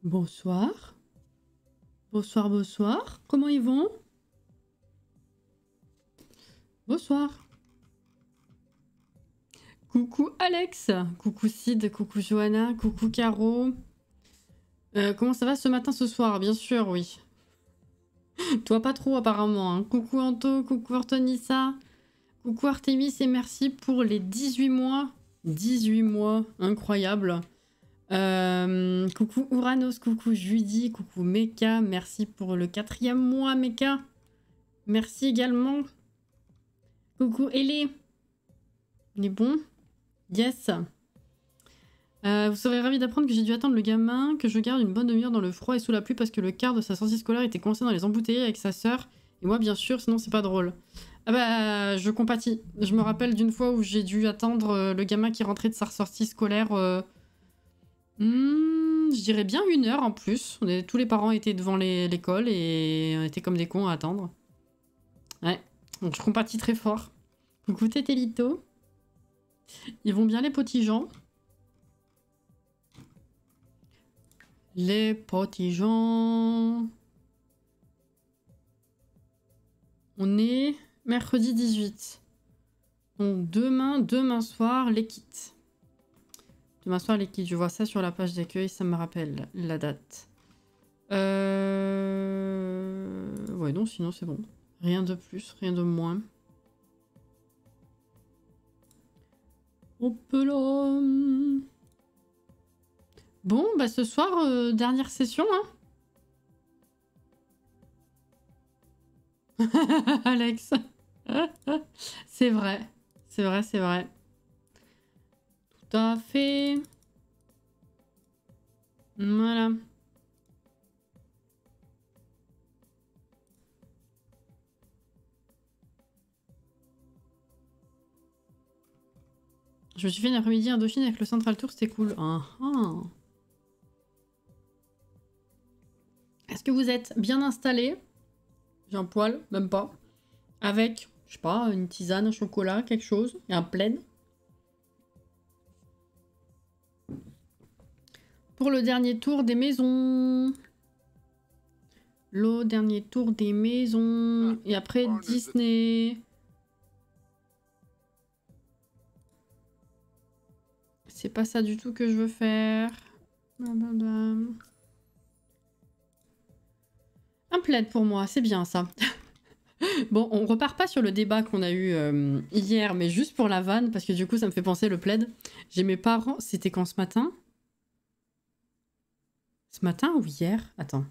Bonsoir. Bonsoir, bonsoir. Comment ils vont? Bonsoir. Coucou Alex. Coucou Sid. Coucou Johanna. Coucou Caro. Comment ça va ce matin, ce soir? Bien sûr, oui. Toi, pas trop apparemment. Hein. Coucou Anto. Coucou Ortonissa. Coucou Artemis et merci pour les 18 mois. 18 mois. Incroyable. Coucou Uranos, coucou Judy, coucou Meka, merci pour le 4e mois Meka. Merci également. Coucou Elé. Il est bon? Yes. Vous serez ravis d'apprendre que j'ai dû attendre le gamin, que je garde une bonne demi-heure dans le froid et sous la pluie parce que le quart de sa sortie scolaire était coincé dans les embouteillages avec sa sœur. Et moi bien sûr, sinon c'est pas drôle. Ah bah, je compatis. Je me rappelle d'une fois où j'ai dû attendre le gamin qui rentrait de sa sortie scolaire... je dirais bien 1 heure en plus. Tous les parents étaient devant l'école et on était comme des cons à attendre. Ouais, donc je compatis très fort. Coucou Tétélito. Ils vont bien les petits gens? Les petits gens. On est mercredi 18. Donc demain soir, les kits. Demain soir, les kits. Je vois ça sur la page d'accueil, ça me rappelle la date. Ouais, non, sinon c'est bon. Rien de plus, rien de moins. Hop là. Bon, bah ce soir, dernière session, hein. Alex. C'est vrai. C'est vrai, c'est vrai. Tout à fait. Voilà. Je me suis fait une après-midi Indochine avec le Central Tour, c'était cool. Est-ce que vous êtes bien installé? J'ai un poil, même pas. Avec, je sais pas, une tisane, un chocolat, quelque chose. Et un plaid. Pour le dernier tour des maisons. Le dernier tour des maisons. Et après Disney. C'est pas ça du tout que je veux faire. Un plaid pour moi, c'est bien ça. Bon, on repart pas sur le débat qu'on a eu hier, mais juste pour la vanne, parce que du coup ça me fait penser le plaid. J'ai mes parents... C'était quand ce matin? Ce matin ou hier? Attends.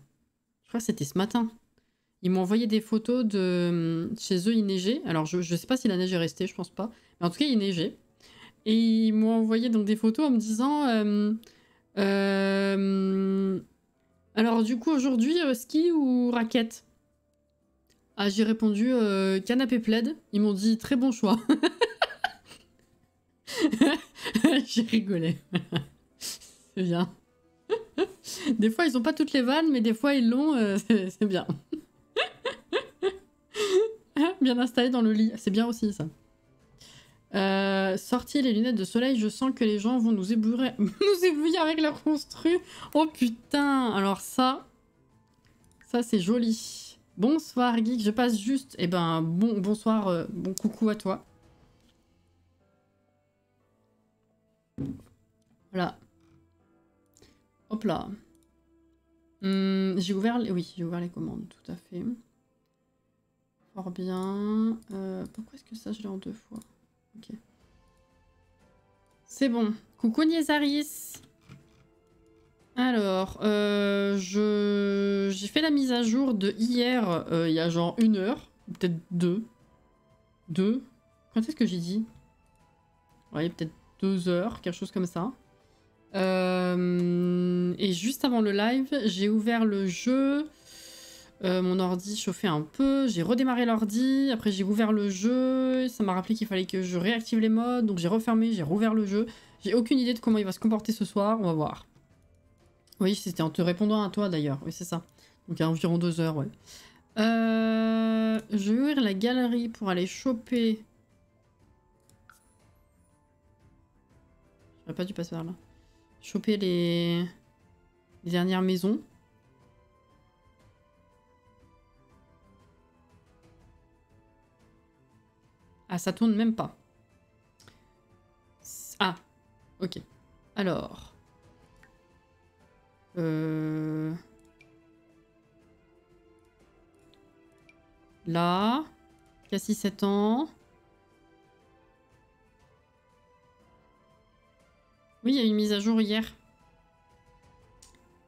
Je crois que c'était ce matin. Ils m'ont envoyé des photos de... Chez eux, il neigeait. Alors, je sais pas si la neige est restée, je pense pas. Mais en tout cas, il neigeait. Et ils m'ont envoyé donc des photos en me disant... alors, du coup, aujourd'hui, ski ou raquette? Ah, j'ai répondu canapé plaid. Ils m'ont dit très bon choix. J'ai rigolé. C'est bien. Des fois, ils ont pas toutes les vannes, mais des fois, ils l'ont. C'est bien. Bien installé dans le lit. C'est bien aussi, ça. Sortir les lunettes de soleil, je sens que les gens vont nous éblouir, nous éblouir avec leur construit. Oh putain. Alors ça c'est joli. Bonsoir Geek, je passe juste. Eh ben bonsoir, bon coucou à toi. Voilà. Hop là. J'ai ouvert les commandes, tout à fait. Fort bien. Pourquoi est-ce que ça je l'ai en 2 fois? Ok. C'est bon. Coucou Niezaris. Alors, j'ai fait la mise à jour de hier, il y a genre 1 heure, peut-être 2. Quand est-ce que j'ai dit? Ouais, peut-être 2 heures, quelque chose comme ça. Et juste avant le live, j'ai ouvert le jeu. Mon ordi chauffait un peu, j'ai redémarré l'ordi, après j'ai ouvert le jeu, ça m'a rappelé qu'il fallait que je réactive les modes, donc j'ai refermé, j'ai rouvert le jeu. J'ai aucune idée de comment il va se comporter ce soir, on va voir. Oui, c'était en te répondant à toi d'ailleurs, oui c'est ça. Donc il y a environ 2 heures, ouais. Je vais ouvrir la galerie pour aller choper... J'aurais pas dû passer par là. Choper les... Les dernières maisons. Ah, ça tourne même pas. Ah, ok. Alors. Là. Cassie 7 ans. Oui, il y a eu une mise à jour hier.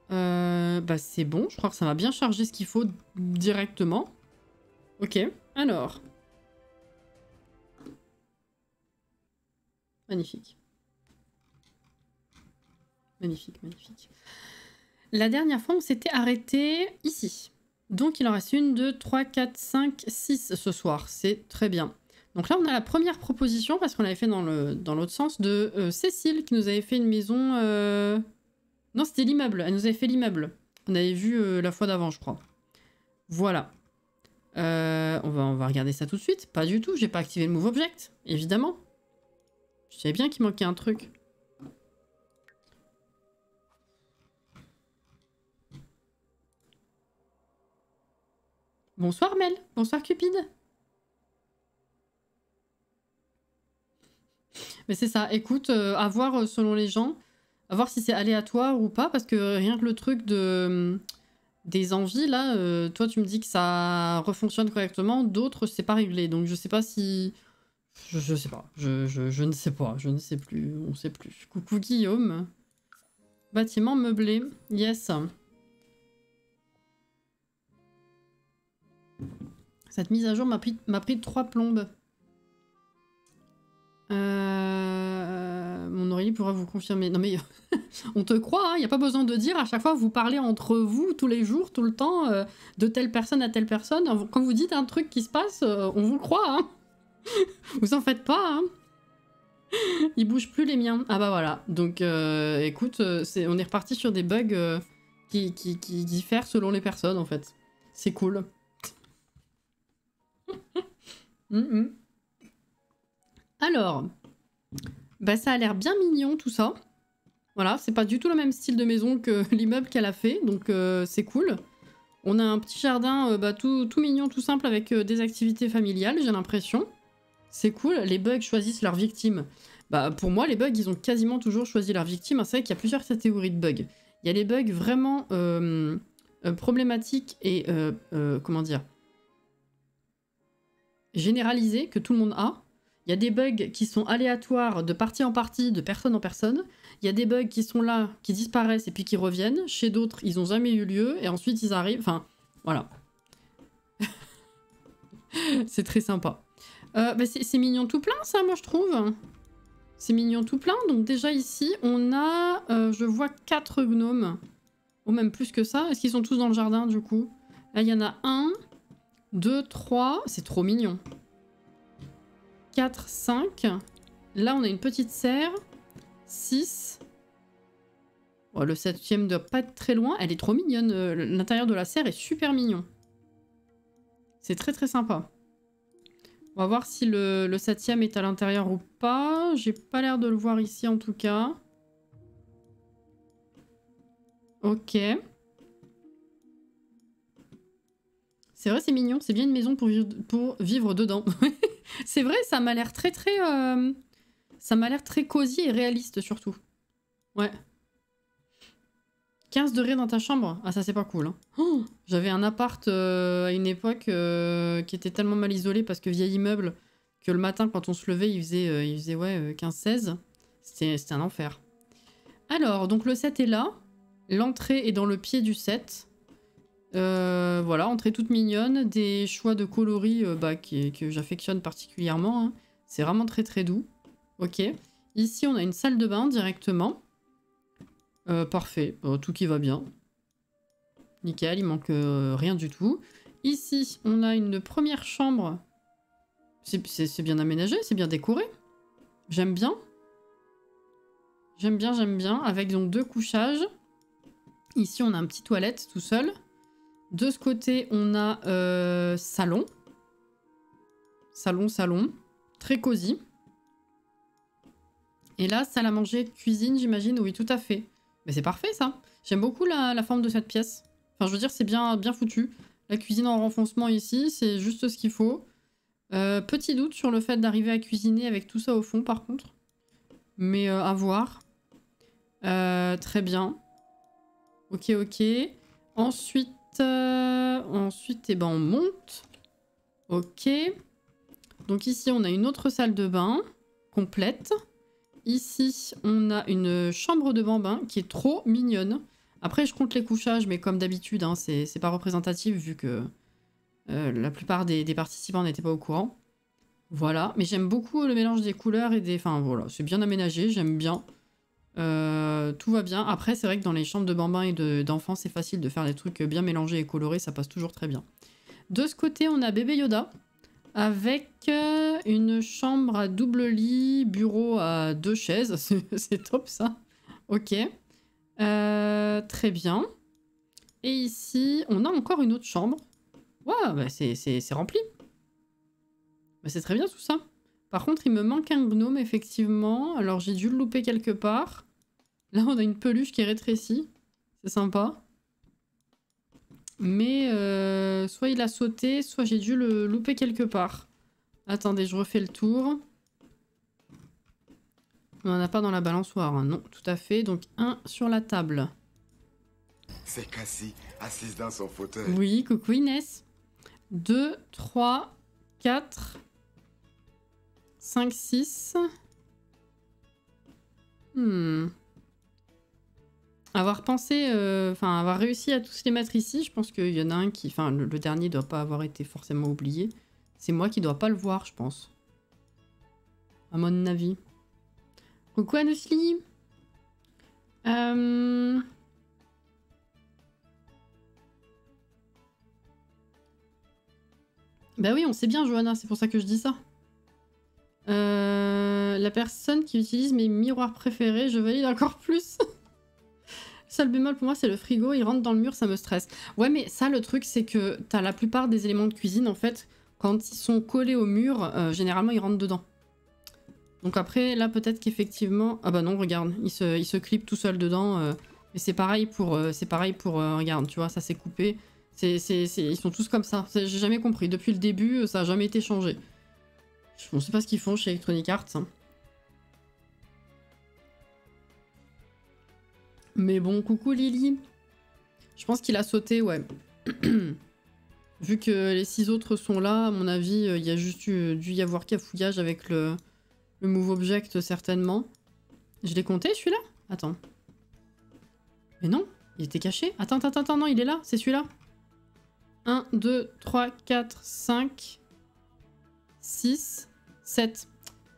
Bah c'est bon, je crois que ça m'a bien chargé ce qu'il faut directement. Ok, alors. Magnifique. Magnifique, magnifique. La dernière fois, on s'était arrêté ici. Donc il en reste 1, 2, 3, 4, 5, 6 ce soir. C'est très bien. Donc là, on a la première proposition, parce qu'on l'avait fait dans l'autre sens, de Cécile, qui nous avait fait une maison... Non, c'était l'immeuble. Elle nous avait fait l'immeuble. On avait vu la fois d'avant, je crois. Voilà. On va regarder ça tout de suite. Pas du tout, j'ai pas activé le Move Object, évidemment. Je savais bien qu'il manquait un truc. Bonsoir Mel, bonsoir Cupide. Mais c'est ça, écoute, à voir selon les gens, à voir si c'est aléatoire ou pas, parce que rien que le truc des envies, là, toi tu me dis que ça refonctionne correctement, d'autres c'est pas réglé, donc je sais pas si... Je sais pas, je ne sais pas, je ne sais plus, on sait plus. Coucou Guillaume. Bâtiment meublé, yes. Cette mise à jour m'a pris 3 plombes. Mon oreiller pourra vous confirmer. Non mais on te croit, il n'y a pas besoin de dire à chaque fois vous parlez entre vous tous les jours, tout le temps, de telle personne à telle personne. Quand vous dites un truc qui se passe, on vous croit. Hein. Vous en faites pas. Hein. Ils bougent plus les miens. Ah bah voilà. Donc écoute, on est reparti sur des bugs qui diffèrent selon les personnes en fait. C'est cool. Alors, bah ça a l'air bien mignon tout ça. Voilà, c'est pas du tout le même style de maison que l'immeuble qu'elle a fait, donc c'est cool. On a un petit jardin tout mignon, tout simple, avec des activités familiales, j'ai l'impression. C'est cool, les bugs choisissent leurs victimes. Bah pour moi, les bugs, ils ont quasiment toujours choisi leurs victimes. C'est vrai qu'il y a plusieurs catégories de bugs. Il y a les bugs vraiment problématiques et, comment dire, généralisés, que tout le monde a. Il y a des bugs qui sont aléatoires de partie en partie, de personne en personne. Il y a des bugs qui sont là, qui disparaissent et puis qui reviennent. Chez d'autres, ils n'ont jamais eu lieu et ensuite ils arrivent. Enfin, voilà. C'est très sympa. C'est mignon tout plein, ça, moi, je trouve. C'est mignon tout plein. Donc déjà ici, on a, je vois 4 gnomes. Ou même plus que ça. Est-ce qu'ils sont tous dans le jardin, du coup? Là, il y en a 1, 2, 3. C'est trop mignon. 4, 5. Là, on a une petite serre. 6. Oh, le 7e doit pas être très loin. Elle est trop mignonne. L'intérieur de la serre est super mignon. C'est très très sympa. On va voir si le 7e est à l'intérieur ou pas. J'ai pas l'air de le voir ici en tout cas. Ok. C'est vrai, c'est mignon. C'est bien une maison pour vivre dedans. C'est vrai, ça m'a l'air très très... Ça m'a l'air très cosy et réaliste surtout. Ouais. 15 degrés dans ta chambre? Ah ça c'est pas cool. Hein. Oh, j'avais un appart à une époque qui était tellement mal isolé parce que vieil immeuble que le matin quand on se levait il faisait ouais, 15-16. C'était un enfer. Alors, donc le 7 est là. L'entrée est dans le pied du 7. Voilà, entrée toute mignonne. Des choix de coloris que j'affectionne particulièrement. Hein. C'est vraiment très très doux. Ok. Ici, on a une salle de bain directement. Parfait. Tout qui va bien. Nickel, il manque rien du tout. Ici, on a une première chambre. C'est bien aménagé, c'est bien décoré. J'aime bien. J'aime bien, j'aime bien. Avec donc 2 couchages. Ici, on a un petit toilette tout seul. De ce côté, on a salon. Salon. Très cosy. Et là, salle à manger, cuisine, j'imagine. Oui, tout à fait. Mais c'est parfait ça. J'aime beaucoup la forme de cette pièce. Enfin, je veux dire, c'est bien foutu. La cuisine en renfoncement ici, c'est juste ce qu'il faut. Petit doute sur le fait d'arriver à cuisiner avec tout ça au fond, par contre. Mais à voir. Très bien. Ok, ok. Ensuite, eh ben, on monte. Ok. Donc ici, on a une autre salle de bain complète. Ici, on a une chambre de bambin qui est trop mignonne. Après, je compte les couchages, mais comme d'habitude, hein, c'est pas représentatif vu que la plupart des participants n'étaient pas au courant. Voilà, mais j'aime beaucoup le mélange des couleurs et des... Enfin, voilà, c'est bien aménagé, j'aime bien. Tout va bien. Après, c'est vrai que dans les chambres de bambins et d'enfants, c'est facile de faire des trucs bien mélangés et colorés, ça passe toujours très bien. De ce côté, on a bébé Yoda, avec une chambre à double lit, bureau à 2 chaises. C'est top, ça. Ok. Très bien. Et ici, on a encore une autre chambre. Waouh, bah c'est rempli. Bah c'est très bien tout ça. Par contre, il me manque un gnome, effectivement. Alors, j'ai dû le louper quelque part. Là, on a une peluche qui est rétrécie. C'est sympa. Mais soit il a sauté, soit j'ai dû le louper quelque part. Attendez, je refais le tour. On n'en a pas dans la balançoire, hein. Non, tout à fait. Donc, un sur la table. C'est Cassie, assise dans son fauteuil. Oui, coucou Inès. 2, 3, 4, 5, 6. Avoir pensé, enfin avoir réussi à tous les mettre ici, je pense qu'il y en a un qui... Enfin, le dernier doit pas avoir été forcément oublié. C'est moi qui dois pas le voir, je pense. À mon avis. Coucou Anusli. Bah oui, on sait bien, Johanna, c'est pour ça que je dis ça. La personne qui utilise mes miroirs préférés, je valide encore plus. Seul bémol pour moi, c'est le frigo, il rentre dans le mur, ça me stresse. Ouais, mais ça, le truc, c'est que t'as la plupart des éléments de cuisine, en fait, quand ils sont collés au mur, généralement, ils rentrent dedans. Donc après, là, peut-être qu'effectivement... Ah bah non, regarde, il se clip tout seul dedans. Mais c'est pareil pour... regarde, tu vois, ça s'est coupé. Ils sont tous comme ça. J'ai jamais compris. Depuis le début, ça a jamais été changé. Je ne sais pas ce qu'ils font chez Electronic Arts. Hein. Mais bon, coucou Lily. Je pense qu'il a sauté, ouais. Vu que les 6 autres sont là, à mon avis, il y a juste dû y avoir cafouillage avec le Move Object, certainement. Je l'ai compté, celui-là? Attends. Mais non, il était caché. Attends, non, il est là, c'est celui-là. 1, 2, 3, 4, 5, 6, 7.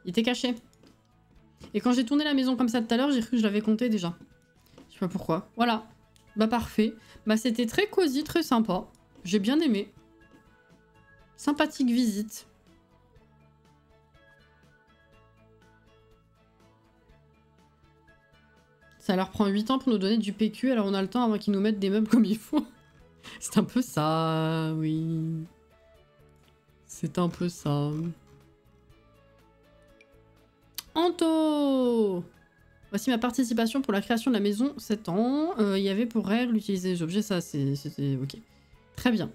Il était caché. Et quand j'ai tourné la maison comme ça tout à l'heure, j'ai cru que je l'avais compté déjà. Je sais pas pourquoi. Voilà. Bah parfait. Bah c'était très cosy, très sympa. J'ai bien aimé. Sympathique visite. Ça leur prend 8 ans pour nous donner du PQ, alors on a le temps avant qu'ils nous mettent des meubles comme il faut. C'est un peu ça, oui. C'est un peu ça. Anto! Voici ma participation pour la création de la maison 7 ans. Il y avait pour règle d'utiliser les objets, ça c'était ok. Très bien.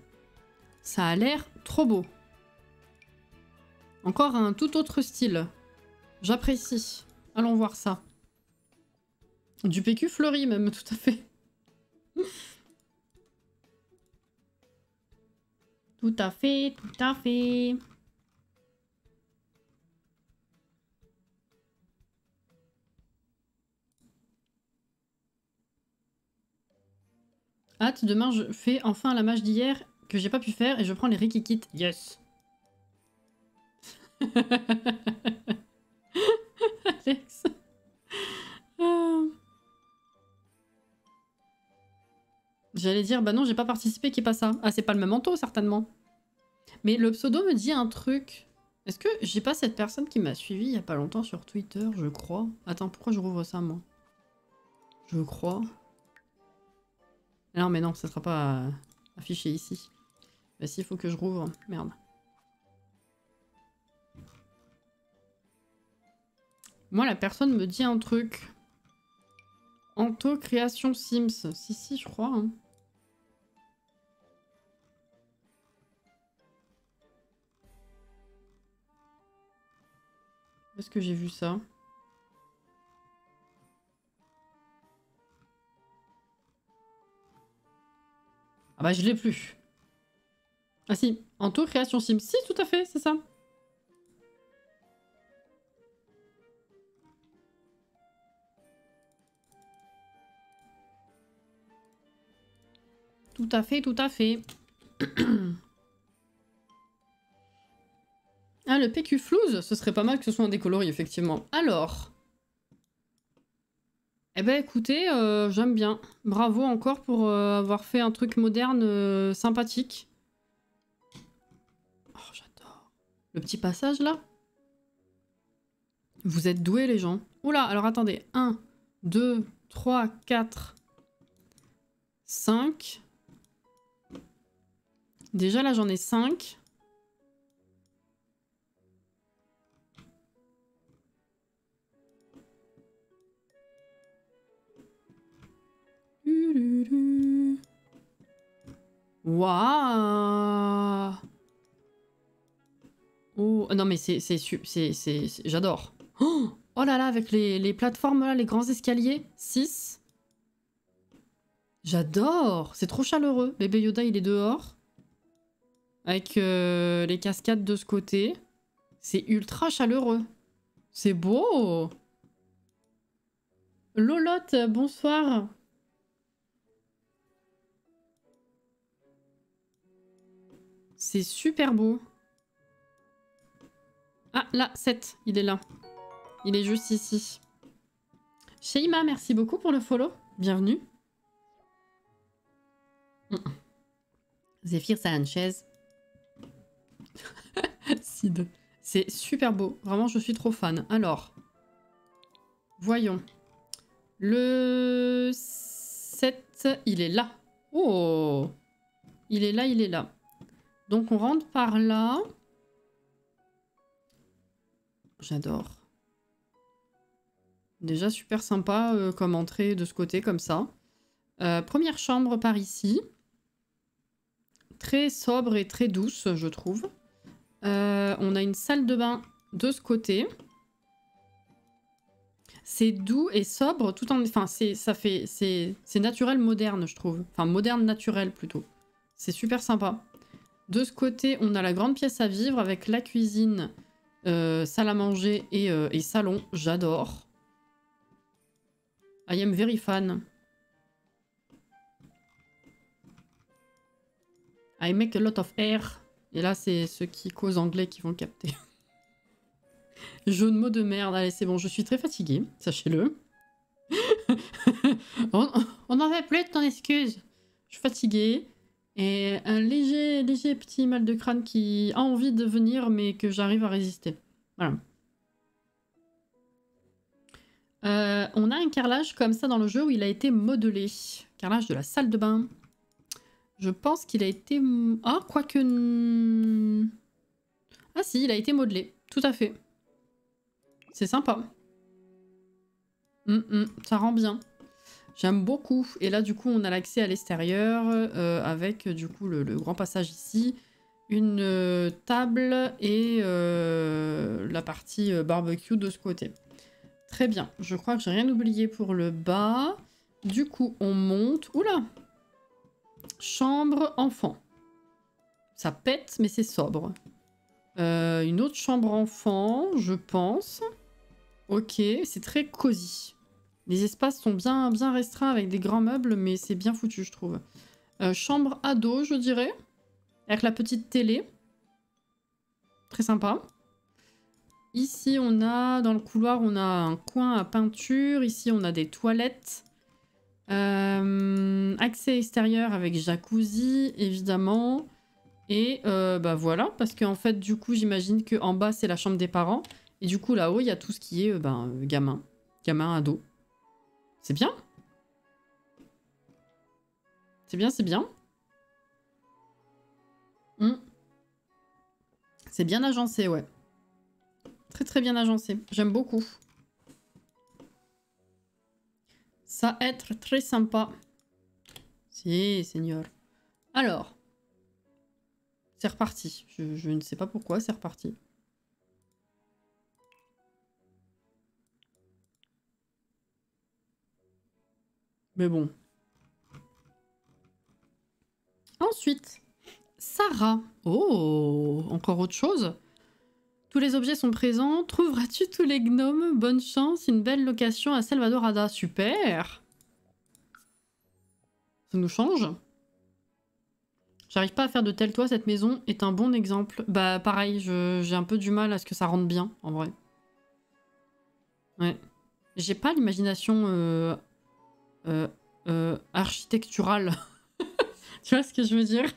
Ça a l'air trop beau. Encore un tout autre style. J'apprécie. Allons voir ça. Du PQ fleuri même, tout à fait. Tout à fait, tout à fait. Hâte, demain je fais enfin la mage d'hier que j'ai pas pu faire et je prends les Rikikits. Yes. Alex. J'allais dire, bah non, j'ai pas participé, qui est pas ça. Ah, c'est pas le même manteau, certainement. Mais le pseudo me dit un truc. Est-ce que j'ai pas cette personne qui m'a suivi il y a pas longtemps sur Twitter, je crois. Attends, pourquoi je rouvre ça, moi? Je crois. Non, mais non, ça sera pas affiché ici. Bah si, il faut que je rouvre. Merde. Moi, la personne me dit un truc. Anto Création Sims. Si, je crois. Hein. Où est-ce que j'ai vu ça? Ah bah je l'ai plus. Ah si, Anto Création Sims. Si, tout à fait, c'est ça. Tout à fait, tout à fait. Ah, le PQ Flouze, ce serait pas mal que ce soit un décoloris, effectivement. Alors. Eh ben écoutez, j'aime bien. Bravo encore pour avoir fait un truc moderne sympathique. Oh, j'adore. Le petit passage, là. Vous êtes doués, les gens. Oula, alors attendez. 1, 2, 3, 4, 5. Déjà, là, j'en ai 5. Waouh! Oh, non mais j'adore. Oh là là, avec les plateformes là, les grands escaliers. 6. J'adore! C'est trop chaleureux. Bébé Yoda, il est dehors. Avec les cascades de ce côté. C'est ultra chaleureux. C'est beau! Lolotte, bonsoir. C'est super beau. Ah, là, 7, il est là. Il est juste ici. Sheima, merci beaucoup pour le follow. Bienvenue. Zéphyr Sanchez. Sid. C'est super beau. Vraiment, je suis trop fan. Alors, voyons. Le 7, il est là. Oh! Il est là, il est là. Donc, on rentre par là. J'adore. Déjà super sympa comme entrée de ce côté, comme ça. Première chambre par ici. Très sobre et très douce, je trouve. On a une salle de bain de ce côté. C'est doux et sobre, tout en... Enfin, c'est naturel moderne, je trouve. Enfin, moderne naturel, plutôt. C'est super sympa. De ce côté, on a la grande pièce à vivre avec la cuisine, salle à manger et salon. J'adore. I am very fan. I make a lot of air. Et là, c'est ceux qui causent anglais qui vont le capter. Jeu de mots de merde. Allez, c'est bon, je suis très fatiguée, sachez-le. on n'en fait plus de ton excuse. Je suis fatiguée. Et un léger petit mal de crâne qui a envie de venir, mais que j'arrive à résister. Voilà. On a un carrelage comme ça dans le jeu où il a été modelé. Carrelage de la salle de bain. Je pense qu'il a été... Ah, quoique... Ah si, il a été modelé. Tout à fait. C'est sympa. Ça rend bien. J'aime beaucoup. Et là, du coup, on a l'accès à l'extérieur avec, du coup, le grand passage ici. Une table et la partie barbecue de ce côté. Très bien. Je crois que j'ai rien oublié pour le bas. Du coup, on monte. Oula! Chambre enfant. Ça pète, mais c'est sobre. Une autre chambre enfant, je pense. Ok, c'est très cosy. Les espaces sont bien restreints avec des grands meubles, mais c'est bien foutu, je trouve. Chambre ado, je dirais. Avec la petite télé. Très sympa. Ici, on a, dans le couloir, on a un coin à peinture. Ici, on a des toilettes. Accès extérieur avec jacuzzi, évidemment. Et bah voilà, parce qu'en fait, du coup, j'imagine qu'en bas, c'est la chambre des parents. Et du coup, là-haut, il y a tout ce qui est gamin. Gamin, ado. C'est bien. C'est bien, c'est bien. C'est bien agencé, ouais. Très très bien agencé. J'aime beaucoup. Ça va être très sympa. Si, seigneur. Alors. C'est reparti. Je ne sais pas pourquoi, c'est reparti. Mais bon. Ensuite, Sarah. Oh, encore autre chose. Tous les objets sont présents. Trouveras-tu tous les gnomes? Bonne chance. Une belle location à Salvadorada. Super. Ça nous change. J'arrive pas à faire de tel toit. Cette maison est un bon exemple. Bah pareil, j'ai un peu du mal à ce que ça rentre bien, en vrai. Ouais. J'ai pas l'imagination architecturale. Tu vois ce que je veux dire?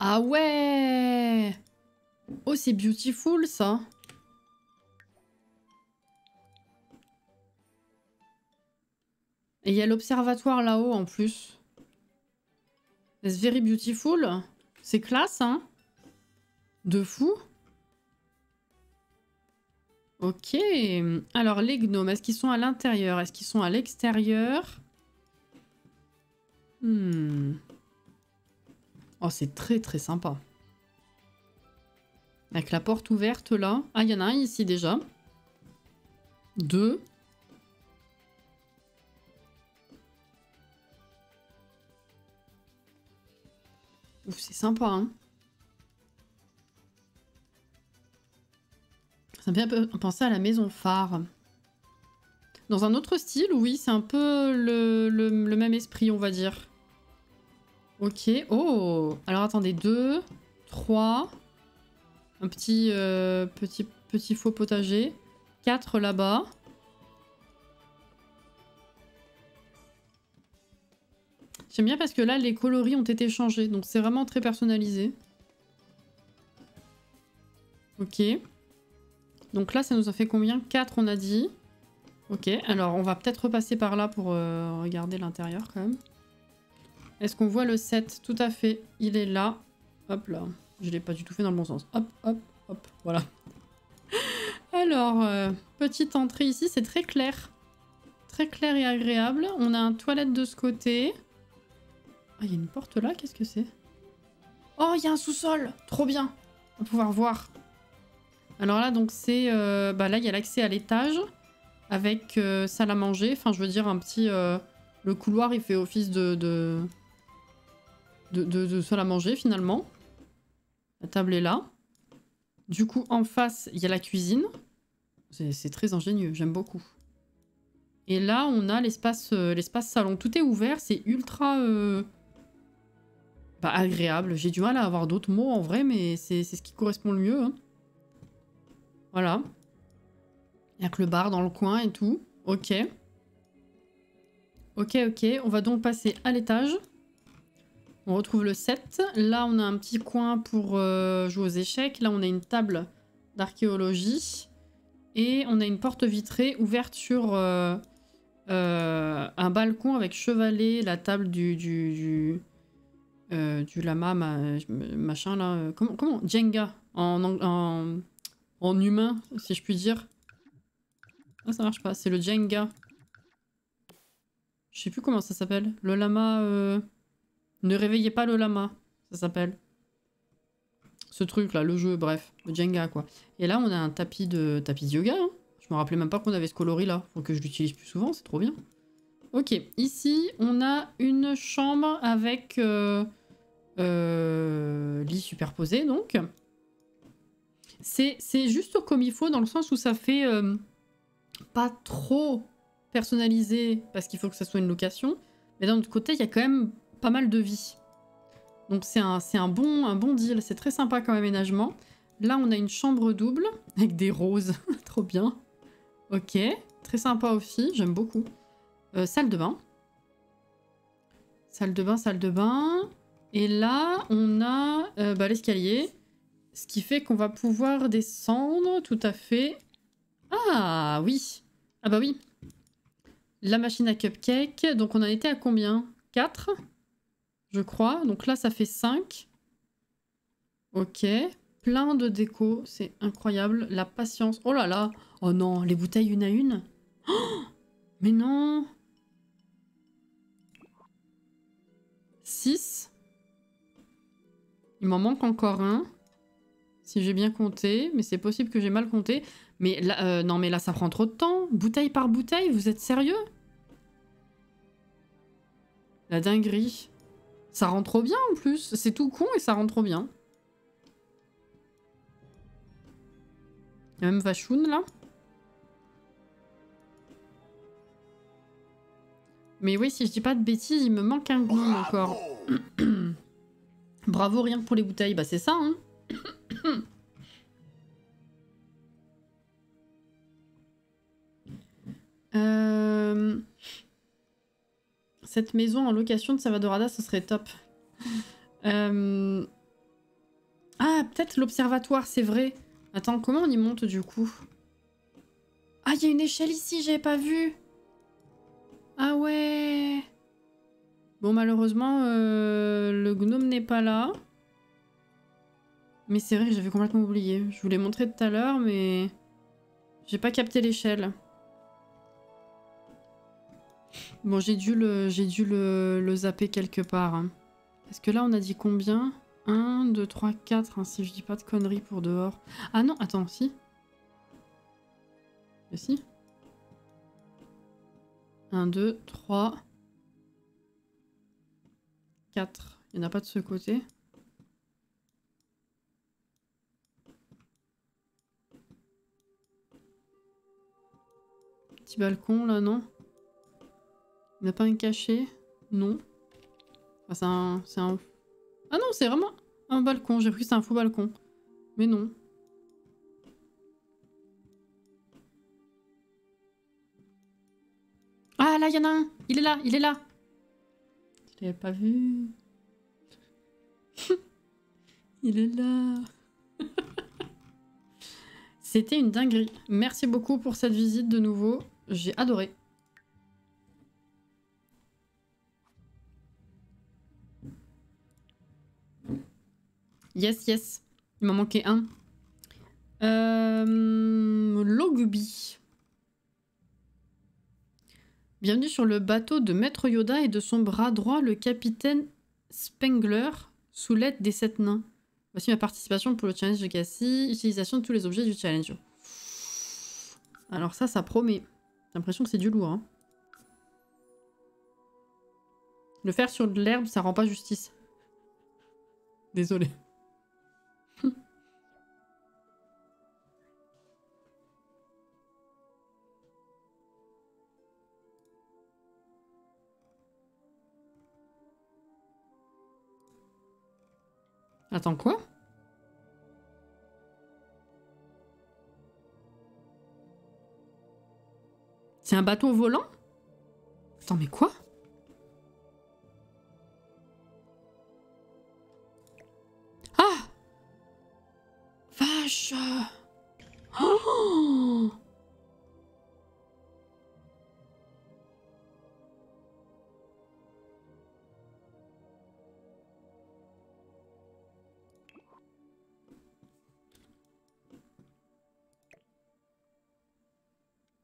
Ah ouais! Oh, c'est beautiful, ça! Et il y a l'observatoire là-haut, en plus. It's very beautiful. C'est classe, hein? De fou. Ok. Alors, les gnomes, est-ce qu'ils sont à l'intérieur? Est-ce qu'ils sont à l'extérieur? Oh, c'est très très sympa. Avec la porte ouverte là. Ah, il y en a un ici déjà. 2. Ouf, c'est sympa, hein. Ça me fait un peu penser à la maison phare. Dans un autre style, oui, c'est un peu le même esprit, on va dire. Ok. Oh! Alors attendez, 2, 3. Un petit, petit faux potager. 4 là-bas. J'aime bien parce que là, les coloris ont été changés. Donc c'est vraiment très personnalisé. Ok. Donc là, ça nous a fait combien? 4, on a dit. Ok, alors on va peut-être repasser par là pour regarder l'intérieur quand même. Est-ce qu'on voit le 7? Tout à fait, il est là. Hop là, je l'ai pas du tout fait dans le bon sens. Hop, hop, hop, voilà. Alors, petite entrée ici, c'est très clair. Très clair et agréable. On a un toilette de ce côté. Ah, il y a une porte là, qu'est-ce que c'est? Oh, il y a un sous-sol! Trop bien! On va pouvoir voir. Alors là, donc c'est... bah là, il y a l'accès à l'étage. Avec salle à manger. Enfin, je veux dire, un petit... le couloir, il fait office de salle à manger, finalement. La table est là. Du coup, en face, il y a la cuisine. C'est très ingénieux, j'aime beaucoup. Et là, on a l'espace salon. Tout est ouvert, c'est ultra... bah, agréable. J'ai du mal à avoir d'autres mots, en vrai, mais c'est ce qui correspond le mieux. Hein. Voilà. Il y a que le bar dans le coin et tout. Ok. Ok, ok. On va donc passer à l'étage. On retrouve le 7. Là, on a un petit coin pour jouer aux échecs. Là, on a une table d'archéologie. Et on a une porte vitrée ouverte sur un balcon avec chevalet, la table du lama, machin là. Comment Jenga en humain, si je puis dire. Ah, ça marche pas. C'est le Jenga. Je sais plus comment ça s'appelle. Le lama... Ne réveillez pas le lama, ça s'appelle. Ce truc là, le jeu, bref. Le Jenga, quoi. Et là, on a un tapis de yoga. Hein. Je me rappelais même pas qu'on avait ce coloris là. Faut que je l'utilise plus souvent, c'est trop bien. Ok, ici, on a une chambre avec lit superposé, donc. C'est juste comme il faut, dans le sens où ça fait pas trop personnalisé, parce qu'il faut que ça soit une location. Mais d'un autre côté, il y a quand même pas mal de vie. Donc c'est un bon deal. C'est très sympa comme aménagement. Là, on a une chambre double avec des roses. Trop bien. Ok. Très sympa aussi. J'aime beaucoup. Salle de bain. Salle de bain, salle de bain. Et là, on a l'escalier. Ce qui fait qu'on va pouvoir descendre. Tout à fait. Ah oui. Ah bah oui. La machine à cupcake. Donc on en était à combien? 4 je crois. Donc là, ça fait 5. Ok. Plein de déco, c'est incroyable. La patience. Oh là là. Oh non, les bouteilles une à une. Oh, mais non. 6. Il m'en manque encore un. Si j'ai bien compté. Mais c'est possible que j'ai mal compté. Mais là, non, mais là, ça prend trop de temps. Bouteille par bouteille, vous êtes sérieux? La dinguerie. Ça rend trop bien en plus. C'est tout con et ça rend trop bien. Il y a même Vachoun là. Mais oui, si je dis pas de bêtises, il me manque un gnome encore. Bravo, rien que pour les bouteilles. Bah c'est ça, hein. Cette maison en location de Savadorada, ce serait top. Ah, peut-être l'observatoire, c'est vrai. Attends, comment on y monte du coup? Ah, il y a une échelle ici, j'avais pas vu. Ah ouais. Bon, malheureusement, le gnome n'est pas là. Mais c'est vrai que j'avais complètement oublié. Je vous l'ai montré tout à l'heure, mais j'ai pas capté l'échelle. Bon, j'ai dû le zapper quelque part. Hein. Parce que là, on a dit combien? 1, 2, 3, 4, hein, si je dis pas de conneries pour dehors. Ah non, attends, si. Mais si. 1, 2, 3, 4. Il n'y en a pas de ce côté. Petit balcon, là, non? Il n'y a pas un cachet? Non. Enfin, c'est un... Ah non, c'est vraiment un balcon. J'ai cru que c'était un faux balcon. Mais non. Ah, là, il y en a un. Il est là, il est là. Je l'avais pas vu. Il est là. C'était une dinguerie. Merci beaucoup pour cette visite de nouveau. J'ai adoré. Yes, yes. Il m'en manquait un. Logby. Bienvenue sur le bateau de Maître Yoda et de son bras droit, le capitaine Spengler, sous l'aide des 7 nains. Voici ma participation pour le challenge de Cassie. Utilisation de tous les objets du challenge. Alors ça promet. J'ai l'impression que c'est du lourd. Hein. Le faire sur de l'herbe, ça rend pas justice. Désolé. Attends, quoi? C'est un bateau volant? Attends, mais quoi? Ah! Vache! Oh!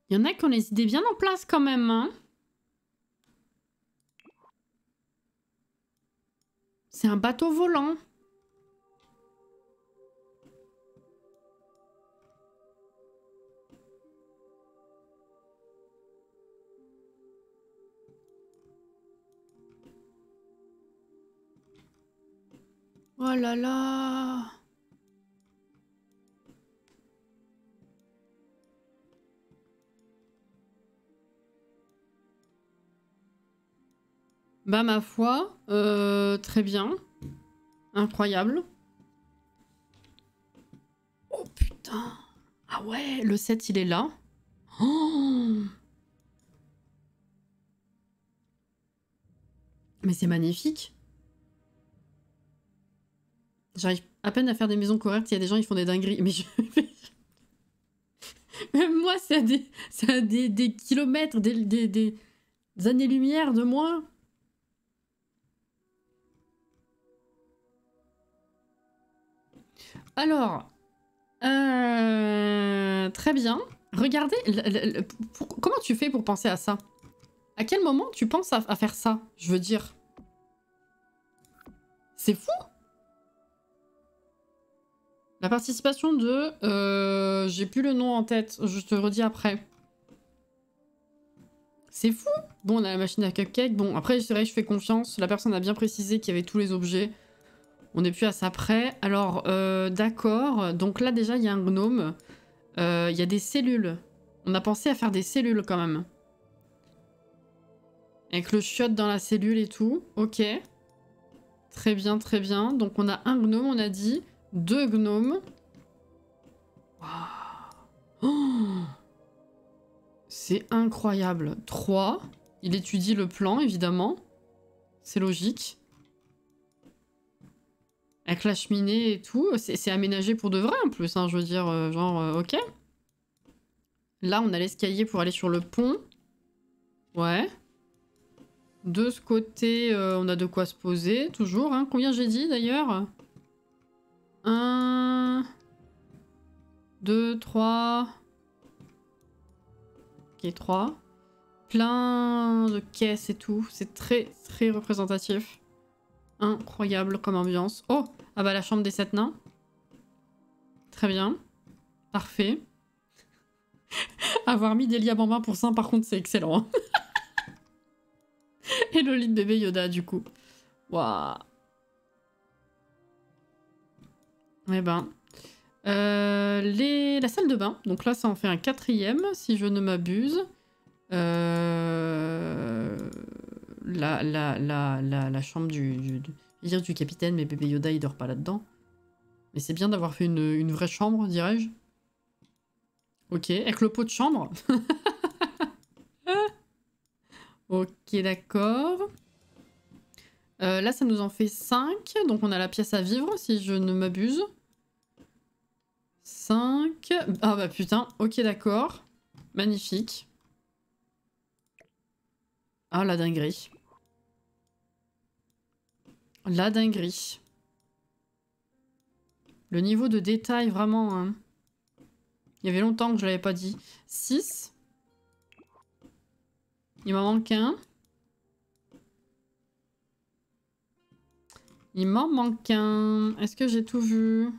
Il y en a qui ont les idées bien en place quand même, hein? C'est un bateau volant. Oh là là! Bah ma foi, très bien. Incroyable. Oh putain! Ah ouais, le 7 il est là. Oh! Mais c'est magnifique. J'arrive à peine à faire des maisons correctes, il y a des gens qui font des dingueries. Mais même moi, c'est à des kilomètres, des années-lumière de moi. Alors, très bien. Regardez, comment tu fais pour penser à ça? À quel moment tu penses à faire ça? Je veux dire. C'est fou! La participation de... j'ai plus le nom en tête, je te redis après. C'est fou! Bon, on a la machine à cupcake. Bon, après, c'est vrai que je fais confiance. La personne a bien précisé qu'il y avait tous les objets. On n'est plus à ça près. Alors, d'accord. Donc là, déjà, il y a un gnome. Il y a des cellules. On a pensé à faire des cellules, quand même. Avec le chiotte dans la cellule et tout. Ok. Très bien, très bien. Donc, on a un gnome, on a dit. 2 gnomes. Wow. Oh, c'est incroyable. 3. Il étudie le plan, évidemment. C'est logique. Avec la cheminée et tout. C'est aménagé pour de vrai, en plus. Hein, je veux dire, ok. Là, on a l'escalier pour aller sur le pont. Ouais. De ce côté, on a de quoi se poser, toujours. Hein. Combien j'ai dit, d'ailleurs? 1... 2, 3... Ok, 3. Plein de caisses et tout. C'est très, très représentatif. Incroyable comme ambiance. Oh! Ah bah la chambre des 7 nains. Très bien. Parfait. Avoir mis des lits à bambins pour ça, par contre, c'est excellent. Et le lit de bébé Yoda, du coup. Waouh. Eh ben... la salle de bain. Donc là, ça en fait un 4e, si je ne m'abuse. La chambre du capitaine, mais bébé Yoda, il dort pas là-dedans. Mais c'est bien d'avoir fait une vraie chambre, dirais-je. Ok, avec le pot de chambre. Ok, d'accord. Là, ça nous en fait 5. Donc on a la pièce à vivre, si je ne m'abuse. 5. Ah bah putain, ok, d'accord. Magnifique. Ah, la dinguerie. La dinguerie. Le niveau de détail, vraiment... Hein. Il y avait longtemps que je l'avais pas dit. 6. Il m'en manque un. Il m'en manque un. Est-ce que j'ai tout vu?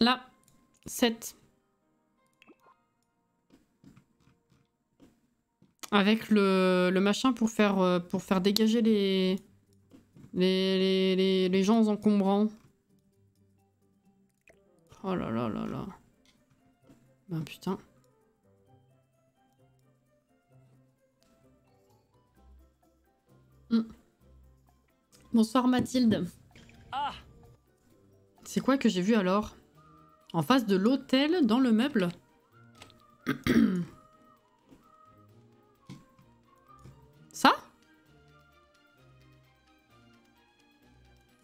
Là, 7. Avec le machin pour faire dégager les gens encombrants. Oh là là là là. Ben putain. Bonsoir Mathilde. Ah. C'est quoi que j'ai vu alors? En face de l'hôtel, dans le meuble. Ça?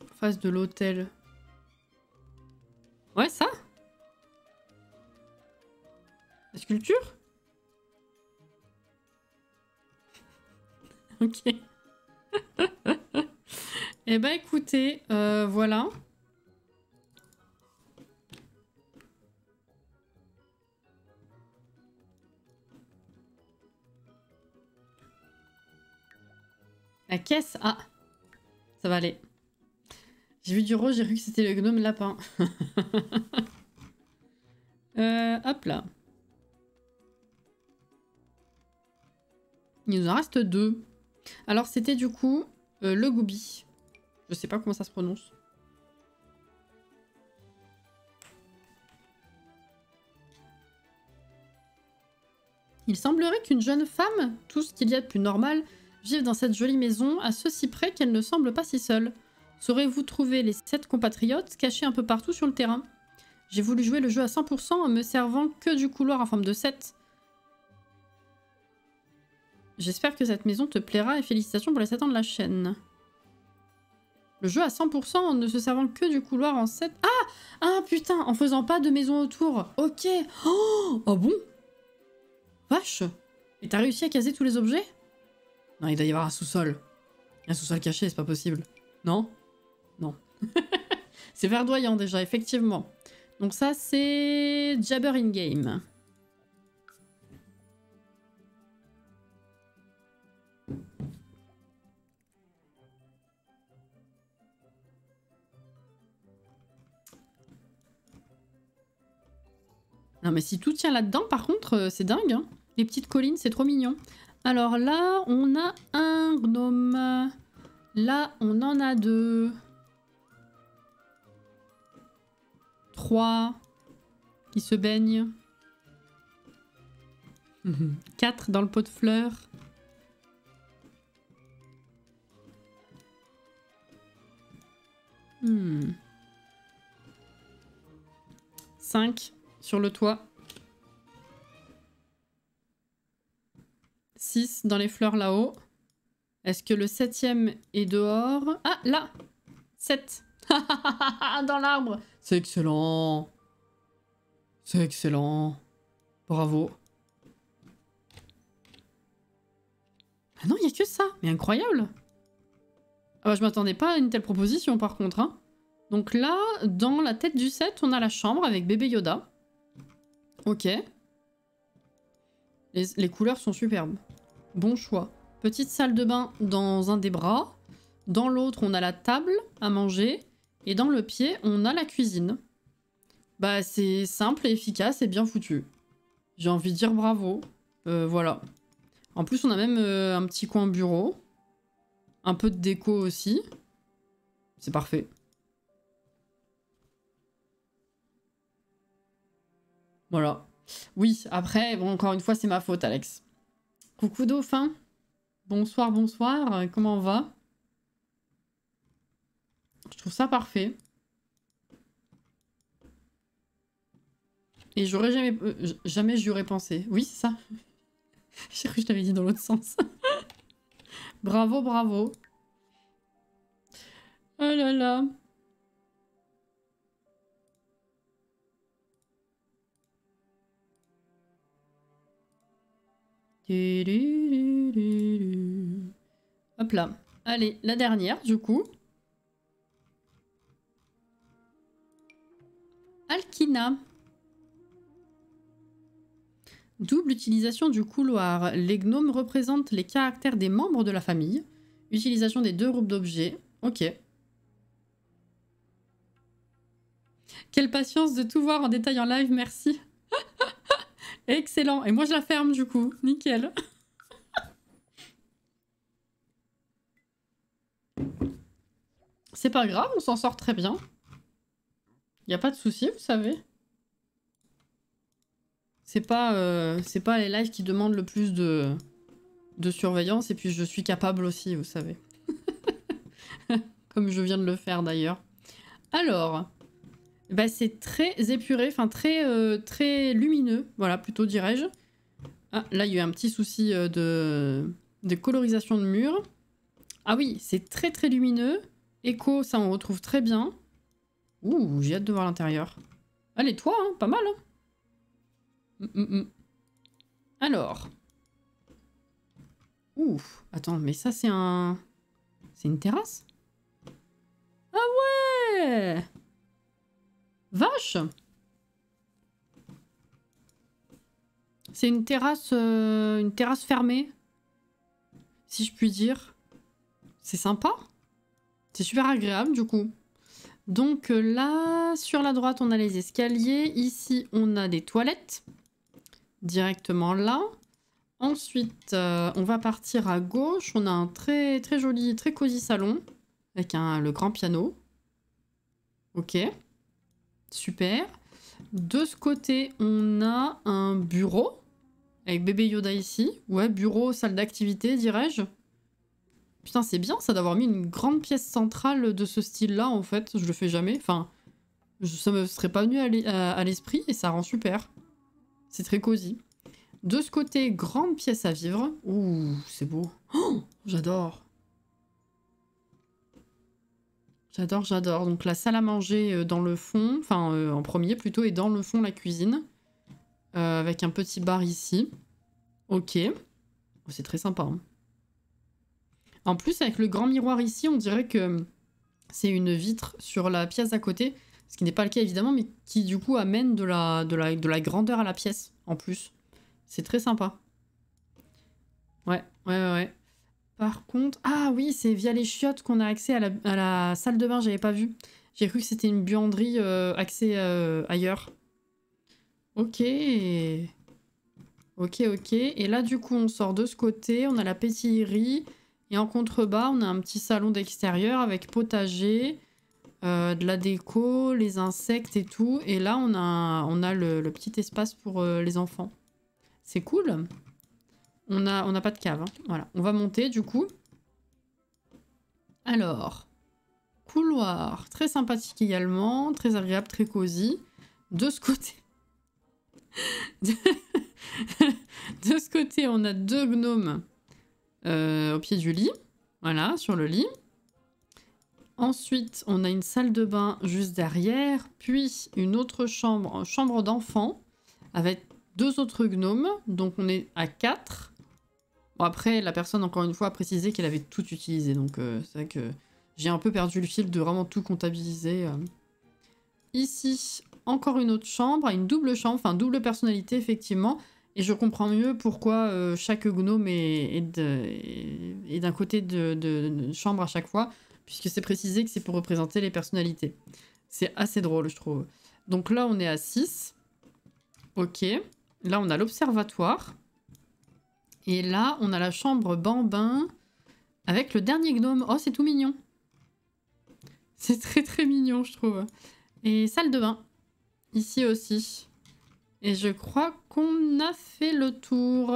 En face de l'hôtel. Ouais, ça? La sculpture? Ok. Eh ben écoutez, voilà. La caisse? Ah, ça va aller. J'ai vu du rose, j'ai cru que c'était le gnome lapin. Hop là. Il nous en reste 2. Alors c'était du coup le Gooby. Je sais pas comment ça se prononce. Il semblerait qu'une jeune femme, tout ce qu'il y a de plus normal, vive dans cette jolie maison à ceci près qu'elle ne semble pas si seule. Saurez-vous trouver les 7 compatriotes cachés un peu partout sur le terrain? J'ai voulu jouer le jeu à 100% en me servant que du couloir en forme de 7. J'espère que cette maison te plaira et félicitations pour les 7 ans de la chaîne. Le jeu à 100% en ne se servant que du couloir en 7... Ah! Ah putain, en faisant pas de maison autour. Ok. Oh bon? Vache. Et t'as réussi à caser tous les objets? Non, il doit y avoir un sous-sol. Un sous-sol caché, c'est pas possible. Non? Non. C'est verdoyant déjà, effectivement. Donc ça, c'est Jabber in-game. Non mais si tout tient là-dedans, par contre, c'est dingue. Hein. Les petites collines, c'est trop mignon. Alors là, on a un gnome. Là, on en a 2. 3 qui se baignent. 4 dans le pot de fleurs. Hmm. 5 sur le toit. 6 dans les fleurs là-haut. Est-ce que le 7e est dehors? Ah, là 7 dans l'arbre. C'est excellent. C'est excellent. Bravo. Ah non, il n'y a que ça. Mais incroyable. Ah bah, je m'attendais pas à une telle proposition par contre. Hein. Donc là, dans la tête du 7, on a la chambre avec bébé Yoda. Ok. Les couleurs sont superbes. Bon choix. Petite salle de bain dans un des bras. Dans l'autre, on a la table à manger. Et dans le pied, on a la cuisine. Bah, c'est simple et efficace et bien foutu. J'ai envie de dire bravo. Voilà. En plus, on a même un petit coin bureau. Un peu de déco aussi. C'est parfait. Voilà. Oui, après, bon, encore une fois, c'est ma faute, Alex. Coucou Dauphin. Bonsoir, bonsoir. Comment on va? Je trouve ça parfait. Et j'aurais jamais j'y aurais pensé. Oui, c'est ça. J'ai cru que je t'avais dit dans l'autre sens. Bravo, bravo. Oh là là. Hop là. Allez, la dernière, du coup. Alkina. Double utilisation du couloir. Les gnomes représentent les caractères des membres de la famille. Utilisation des 2 groupes d'objets. Ok. Quelle patience de tout voir en détail en live, merci. Excellent. Et moi, je la ferme, du coup. Nickel. C'est pas grave, on s'en sort très bien. Y a pas de souci, vous savez. C'est pas les lives qui demandent le plus de surveillance, et puis je suis capable aussi, vous savez. Comme je viens de le faire d'ailleurs. Alors, bah c'est très épuré, enfin très lumineux, voilà, plutôt dirais-je. Ah, là il y a eu un petit souci de colorisation de mur. Ah oui, c'est très très lumineux. Écho, ça on retrouve très bien. Ouh, j'ai hâte de voir l'intérieur. Allez, toi, hein, pas mal, hein. Alors. Ouh, attends, mais ça c'est un... C'est une terrasse? Ah ouais! Vache! C'est une terrasse fermée, si je puis dire. C'est sympa. C'est super agréable, du coup. Donc là, sur la droite, on a les escaliers. Ici, on a des toilettes. Directement là. Ensuite, on va partir à gauche. On a un très, très joli, très cosy salon. Avec le grand piano. Ok. Super. De ce côté, on a un bureau. Avec bébé Yoda ici. Ouais, bureau, salle d'activité, dirais-je. Putain, c'est bien ça d'avoir mis une grande pièce centrale de ce style-là, en fait. Je le fais jamais. Enfin, Ça me serait pas venu à l'esprit et ça rend super. C'est très cosy. De ce côté, grande pièce à vivre. Ouh, c'est beau. Oh, j'adore. J'adore, j'adore. Donc la salle à manger dans le fond, enfin en premier plutôt, et dans le fond la cuisine. Avec un petit bar ici. Ok. Oh, c'est très sympa. Hein. En plus, avec le grand miroir ici, on dirait que c'est une vitre sur la pièce à côté. Ce qui n'est pas le cas évidemment, mais qui du coup amène de la grandeur à la pièce en plus. C'est très sympa. Ouais. Par contre... Ah oui, c'est via les chiottes qu'on a accès à la salle de bain, j'avais pas vu. J'ai cru que c'était une buanderie accès ailleurs. Ok. Ok. Et là, du coup, on sort de ce côté, on a la pétillerie. Et en contrebas, on a un petit salon d'extérieur avec potager, de la déco, les insectes et tout. Et là, on a le petit espace pour les enfants. C'est cool. On n'a pas de cave. Hein. Voilà. On va monter, du coup. Alors, couloir. Très sympathique également. Très agréable, très cosy. De ce côté... de ce côté, on a 2 gnomes au pied du lit. Voilà, sur le lit. Ensuite, on a une salle de bain juste derrière. Puis, une autre chambre d'enfant. Avec 2 autres gnomes. Donc, on est à 4. Bon, après, la personne, encore une fois, a précisé qu'elle avait tout utilisé. Donc, c'est vrai que j'ai un peu perdu le fil de vraiment tout comptabiliser. Ici, encore une autre chambre, une double chambre, enfin double personnalité effectivement, et je comprends mieux pourquoi chaque gnome est d'un côté de chambre à chaque fois, puisque c'est précisé que c'est pour représenter les personnalités. C'est assez drôle, je trouve. Donc là, on est à 6. Ok. Là, on a l'observatoire. Et là, on a la chambre bambin avec le dernier gnome. Oh, c'est tout mignon. C'est très très mignon, je trouve. Et salle de bain. Ici aussi. Et je crois qu'on a fait le tour.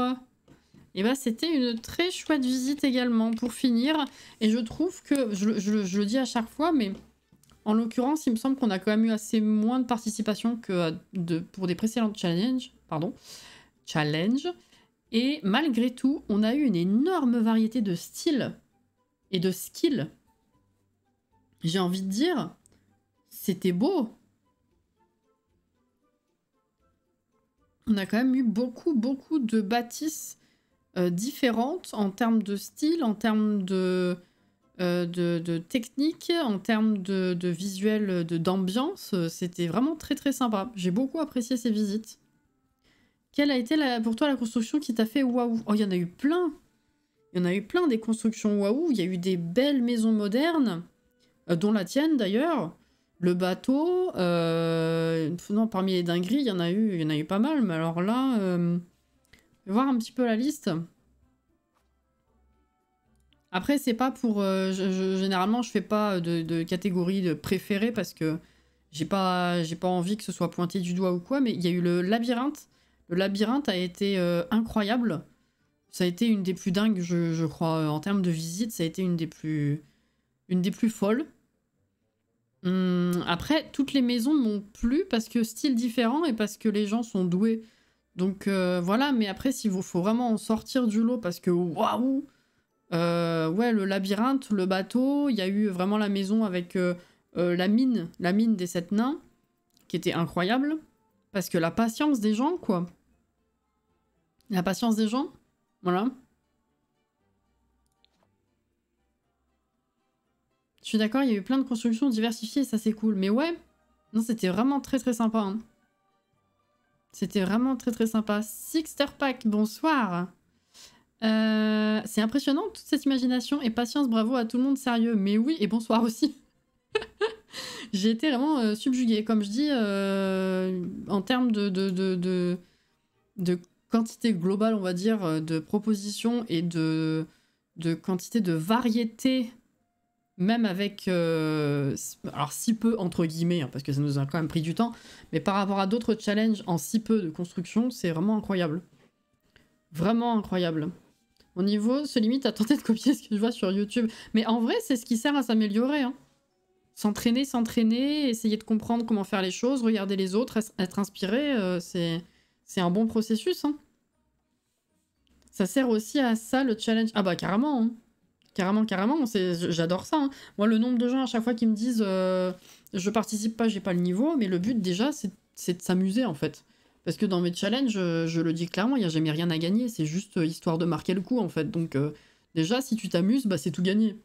Et bah c'était une très chouette visite également pour finir. Et je trouve que, je le dis à chaque fois, mais en l'occurrence, il me semble qu'on a quand même eu assez moins de participation que pour des précédents challenges. Et malgré tout, on a eu une énorme variété de styles et de skills. J'ai envie de dire, c'était beau. On a quand même eu beaucoup de bâtisses différentes en termes de style, en termes de technique, en termes de visuel, d'ambiance. C'était vraiment très très sympa. J'ai beaucoup apprécié ces visites. Quelle a été pour toi la construction qui t'a fait waouh? Oh, il y en a eu plein. Il y en a eu plein des constructions waouh. Il y a eu des belles maisons modernes, dont la tienne d'ailleurs. Le bateau, non, parmi les dingueries, il y en a eu pas mal, mais alors là, je vais voir un petit peu la liste. Après, c'est pas pour... généralement, je fais pas de catégorie de préférée parce que j'ai pas envie que ce soit pointé du doigt ou quoi, mais il y a eu le labyrinthe. Le labyrinthe a été incroyable. Ça a été une des plus dingues, je crois, en termes de visite, ça a été une des plus folles. Après, toutes les maisons m'ont plu parce que style différent et parce que les gens sont doués. Donc voilà, mais après, s'il faut vraiment en sortir du lot parce que waouh, ouais, le labyrinthe, le bateau, il y a eu vraiment la maison avec la mine des 7 nains qui était incroyable parce que la patience des gens, quoi. La patience des gens, voilà. Je suis d'accord, il y a eu plein de constructions diversifiées, ça c'est cool. Mais ouais, non, c'était vraiment très très sympa. Hein. C'était vraiment très très sympa. Sixterpack, bonsoir. C'est impressionnant toute cette imagination et patience, bravo à tout le monde sérieux. Mais oui, et bonsoir aussi. J'ai été vraiment subjuguée. Comme je dis, en termes de quantité globale, on va dire, de propositions et de quantité de variété. Même avec, alors si peu entre guillemets, hein, parce que ça nous a quand même pris du temps, mais par rapport à d'autres challenges en si peu de construction, c'est vraiment incroyable. Vraiment incroyable. Mon niveau se limite à tenter de copier ce que je vois sur YouTube. Mais en vrai, c'est ce qui sert à s'améliorer. Hein. S'entraîner, s'entraîner, essayer de comprendre comment faire les choses, regarder les autres, être inspiré, c'est un bon processus. Hein. Ça sert aussi à ça, le challenge. Ah bah carrément, hein. Carrément, carrément, j'adore ça. Hein. Moi, le nombre de gens à chaque fois qui me disent je participe pas, j'ai pas le niveau, mais le but déjà, c'est de s'amuser en fait. Parce que dans mes challenges, je le dis clairement, il n'y a jamais rien à gagner, c'est juste histoire de marquer le coup en fait. Donc déjà, si tu t'amuses, bah, c'est tout gagné.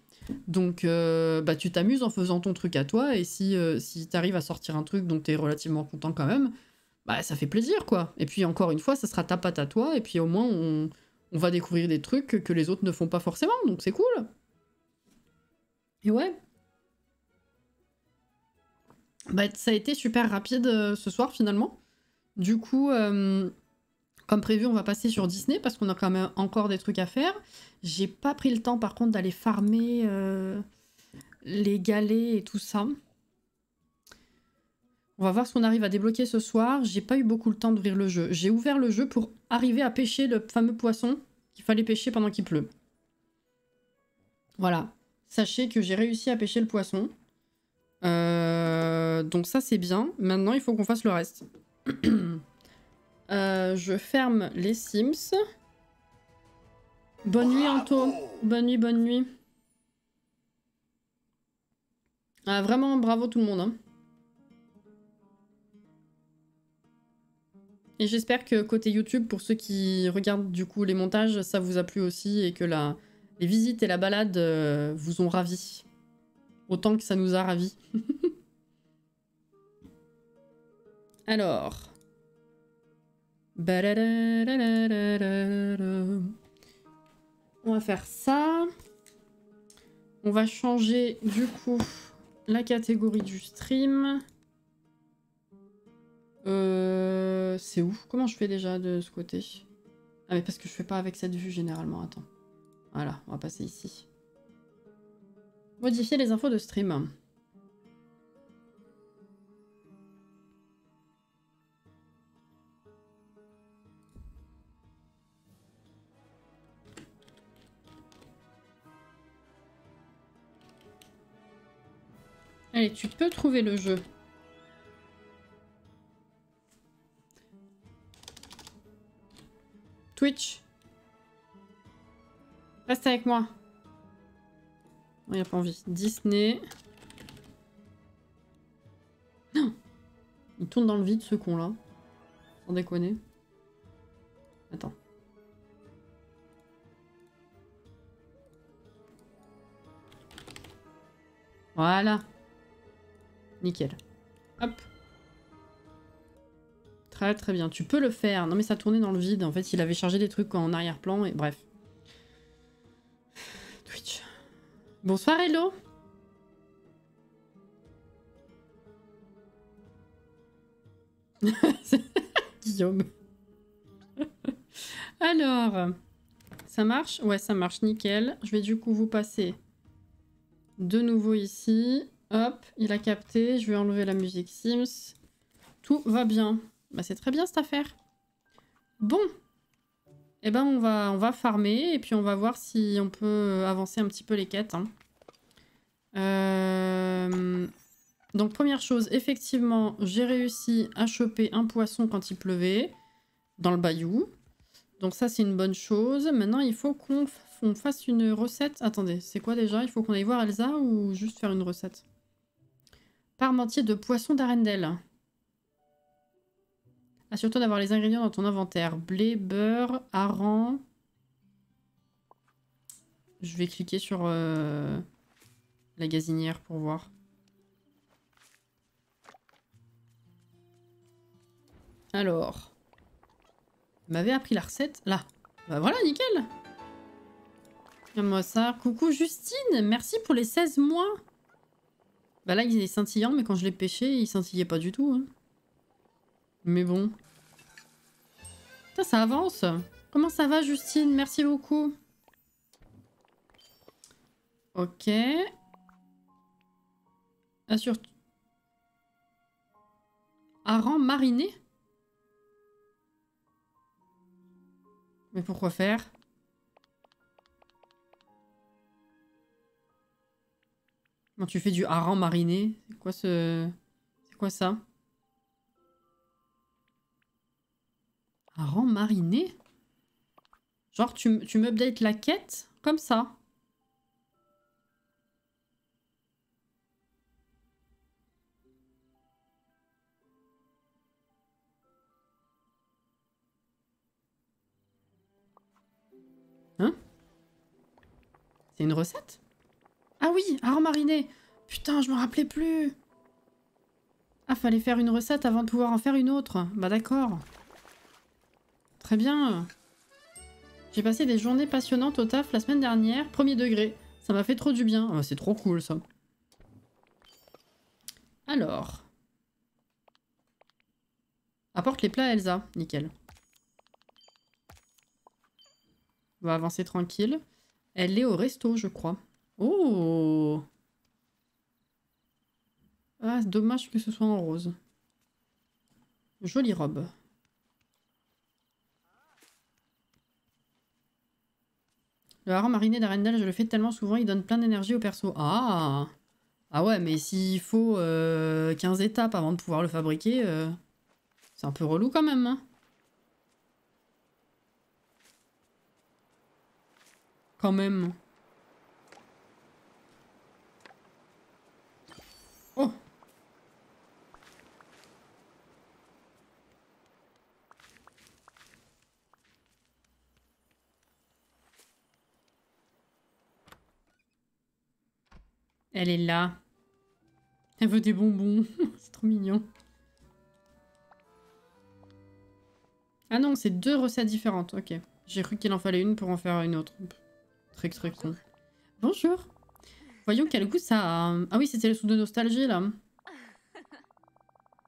Donc bah, tu t'amuses en faisant ton truc à toi, et si t'arrives à sortir un truc dont t'es relativement content quand même, bah ça fait plaisir quoi. Et puis encore une fois, ça sera ta patte à toi, et puis au moins on va découvrir des trucs que les autres ne font pas forcément, donc c'est cool. Et ouais. Bah ça a été super rapide ce soir finalement. Du coup, comme prévu, on va passer sur Disney parce qu'on a quand même encore des trucs à faire. J'ai pas pris le temps par contre d'aller farmer les galets et tout ça. On va voir ce qu'on arrive à débloquer ce soir. J'ai pas eu beaucoup le temps d'ouvrir le jeu. J'ai ouvert le jeu pour arriver à pêcher le fameux poisson qu'il fallait pêcher pendant qu'il pleut. Voilà. Sachez que j'ai réussi à pêcher le poisson. Donc ça c'est bien. Maintenant il faut qu'on fasse le reste. Je ferme les Sims. Bonne nuit Anto. Bonne nuit, bonne nuit. Ah, vraiment bravo tout le monde. Hein. Et j'espère que côté YouTube, pour ceux qui regardent du coup les montages, ça vous a plu aussi et que les visites et la balade vous ont ravis. Autant que ça nous a ravis. Alors. On va faire ça. On va changer du coup la catégorie du stream. C'est où? Comment je fais déjà de ce côté? Ah mais parce que je fais pas avec cette vue généralement. Attends. Voilà, on va passer ici. Modifier les infos de stream. Allez, tu peux trouver le jeu. Twitch. Reste avec moi. Il a pas envie. Disney. Non. Il tourne dans le vide ce con là. Sans déconner. Attends. Voilà. Nickel. Hop. Très très bien. Tu peux le faire. Non mais ça tournait dans le vide. En fait, il avait chargé des trucs en arrière-plan et bref. Twitch. Bonsoir Hello. Guillaume. Alors. Ça marche? Ouais, ça marche. Nickel. Je vais du coup vous passer de nouveau ici. Hop, il a capté. Je vais enlever la musique Sims. Tout va bien. Bah, c'est très bien cette affaire. Bon. Eh ben, on va farmer et puis on va voir si on peut avancer un petit peu les quêtes. Hein. Donc, première chose, effectivement, j'ai réussi à choper un poisson quand il pleuvait dans le bayou. Donc ça, c'est une bonne chose. Maintenant, il faut qu'on fasse une recette. Attendez, c'est quoi déjà? Il faut qu'on aille voir Elsa ou juste faire une recette? Parmentier de poisson d'Arendelle. Assure-toi d'avoir les ingrédients dans ton inventaire. Blé, beurre, hareng. Je vais cliquer sur la gazinière pour voir. Alors. Il m'avait appris la recette. Là. Bah voilà, nickel. Regarde-moi ça. Coucou Justine. Merci pour les 16 mois. Bah là, il est scintillant, mais quand je l'ai pêché, il scintillait pas du tout. Hein. Mais bon. Putain, ça avance. Comment ça va, Justine? Merci beaucoup. Ok. Assure... Hareng mariné? Mais pourquoi faire? Quand tu fais du hareng mariné, c'est quoi ce... C'est quoi ça? Hareng mariné? Genre tu m'updates la quête comme ça? Hein? C'est une recette? Ah oui, hareng mariné! Putain, je me rappelais plus! Ah, fallait faire une recette avant de pouvoir en faire une autre. Bah d'accord. Très bien. J'ai passé des journées passionnantes au taf la semaine dernière, premier degré. Ça m'a fait trop du bien. Ah bah c'est trop cool ça. Alors. Apporte les plats à Elsa. Nickel. On va avancer tranquille. Elle est au resto, je crois. Oh! Ah, c'est dommage que ce soit en rose. Jolie robe. Le hareng mariné d'Arendelle, je le fais tellement souvent, il donne plein d'énergie au perso. Ah! Ah ouais, mais s'il faut 15 étapes avant de pouvoir le fabriquer, c'est un peu relou quand même, hein? Quand même. Oh! Elle est là. Elle veut des bonbons. C'est trop mignon. Ah non, c'est 2 recettes différentes. Ok. J'ai cru qu'il en fallait une pour en faire une autre. Très très con. Bonjour. Voyons quel goût ça a. Ah oui, c'était le soupe de nostalgie là.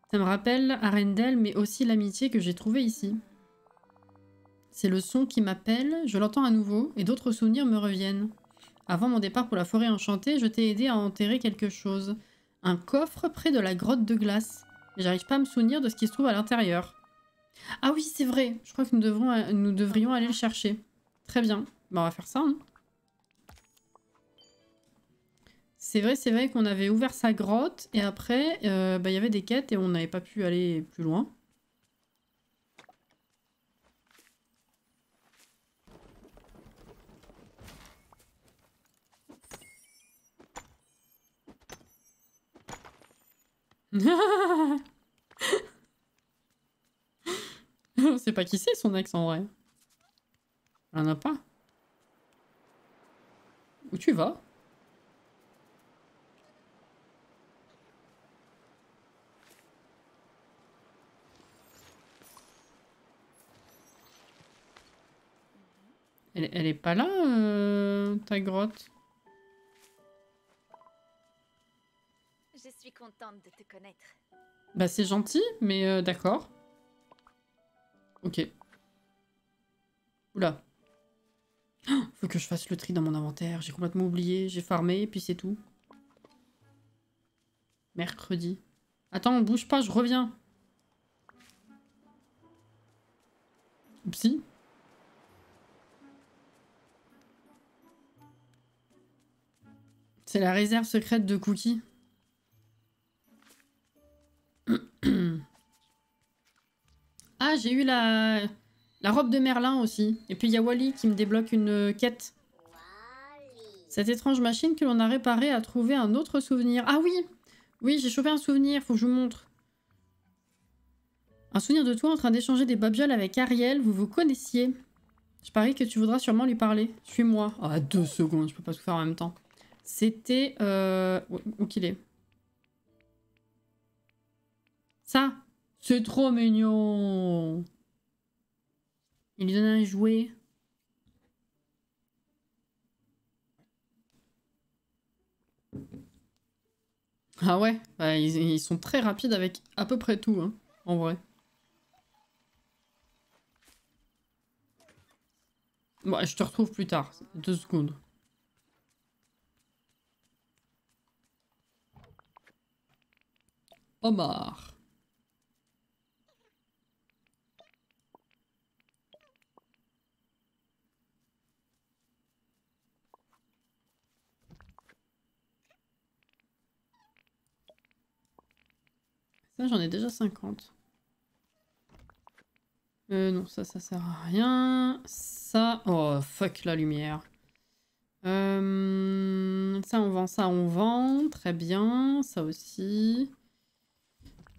Ça me rappelle Arendelle, mais aussi l'amitié que j'ai trouvée ici. C'est le son qui m'appelle, je l'entends à nouveau, et d'autres souvenirs me reviennent. Avant mon départ pour la forêt enchantée, je t'ai aidé à enterrer quelque chose. Un coffre près de la grotte de glace. Mais j'arrive pas à me souvenir de ce qui se trouve à l'intérieur. Ah oui, c'est vrai. Je crois que nous devrions aller le chercher. Très bien. Bah, on va faire ça. Hein. C'est vrai qu'on avait ouvert sa grotte et après, bah, il y avait des quêtes et on n'avait pas pu aller plus loin. On sait pas qui c'est son ex en vrai. Elle en a pas. Où tu vas? Elle est pas là, ta grotte? Je suis contente de te connaître. Bah c'est gentil, mais d'accord. Ok. Oula. Oh, faut que je fasse le tri dans mon inventaire. J'ai complètement oublié. J'ai farmé et puis c'est tout. Mercredi. Attends, bouge pas, je reviens. Psy. C'est la réserve secrète de Cookie. Ah, j'ai eu la robe de Merlin aussi. Et puis il y a Wally qui me débloque une quête. Cette étrange machine que l'on a réparée a trouvé un autre souvenir. Ah oui! Oui, j'ai chopé un souvenir, faut que je vous montre. Un souvenir de toi en train d'échanger des babioles avec Ariel, vous vous connaissiez. Je parie que tu voudras sûrement lui parler. Suis-moi. Ah, 2 secondes, je peux pas tout faire en même temps. C'était... Où qu'il est? Ça! C'est trop mignon! Il lui donne un jouet. Ah ouais, bah, ils sont très rapides avec à peu près tout, hein, en vrai. Bon, je te retrouve plus tard. 2 secondes. Omar. Ça, j'en ai déjà 50. Non, ça sert à rien. Ça... Oh, fuck la lumière. Ça, on vend, ça, on vend. Très bien. Ça aussi.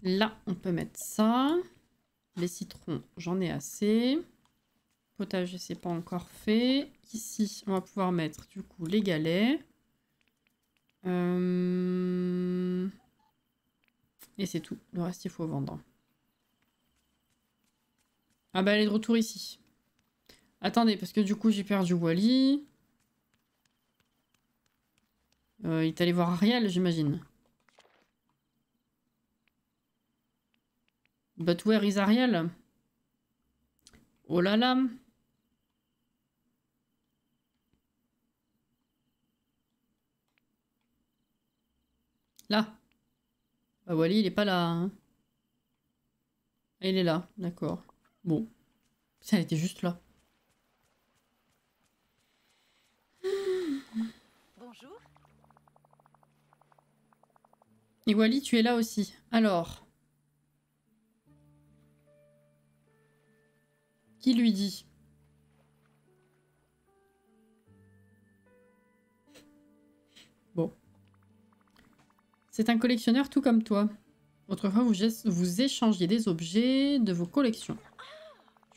Là, on peut mettre ça. Les citrons, j'en ai assez. Potager, c'est pas encore fait. Ici, on va pouvoir mettre, du coup, les galets. Et c'est tout. Le reste, il faut vendre. Ah bah, elle est de retour ici. Attendez, parce que du coup, j'ai perdu Wally. Il est allé voir Ariel, j'imagine. But where is Ariel? Oh là là. Là. Bah Wally, il est pas là. Hein. Il est là, d'accord. Bon. Ça, elle était juste là. Bonjour. Et Wally, tu es là aussi. Alors. Qui lui dit? Bon. C'est un collectionneur tout comme toi. Autrefois, vous échangiez des objets de vos collections.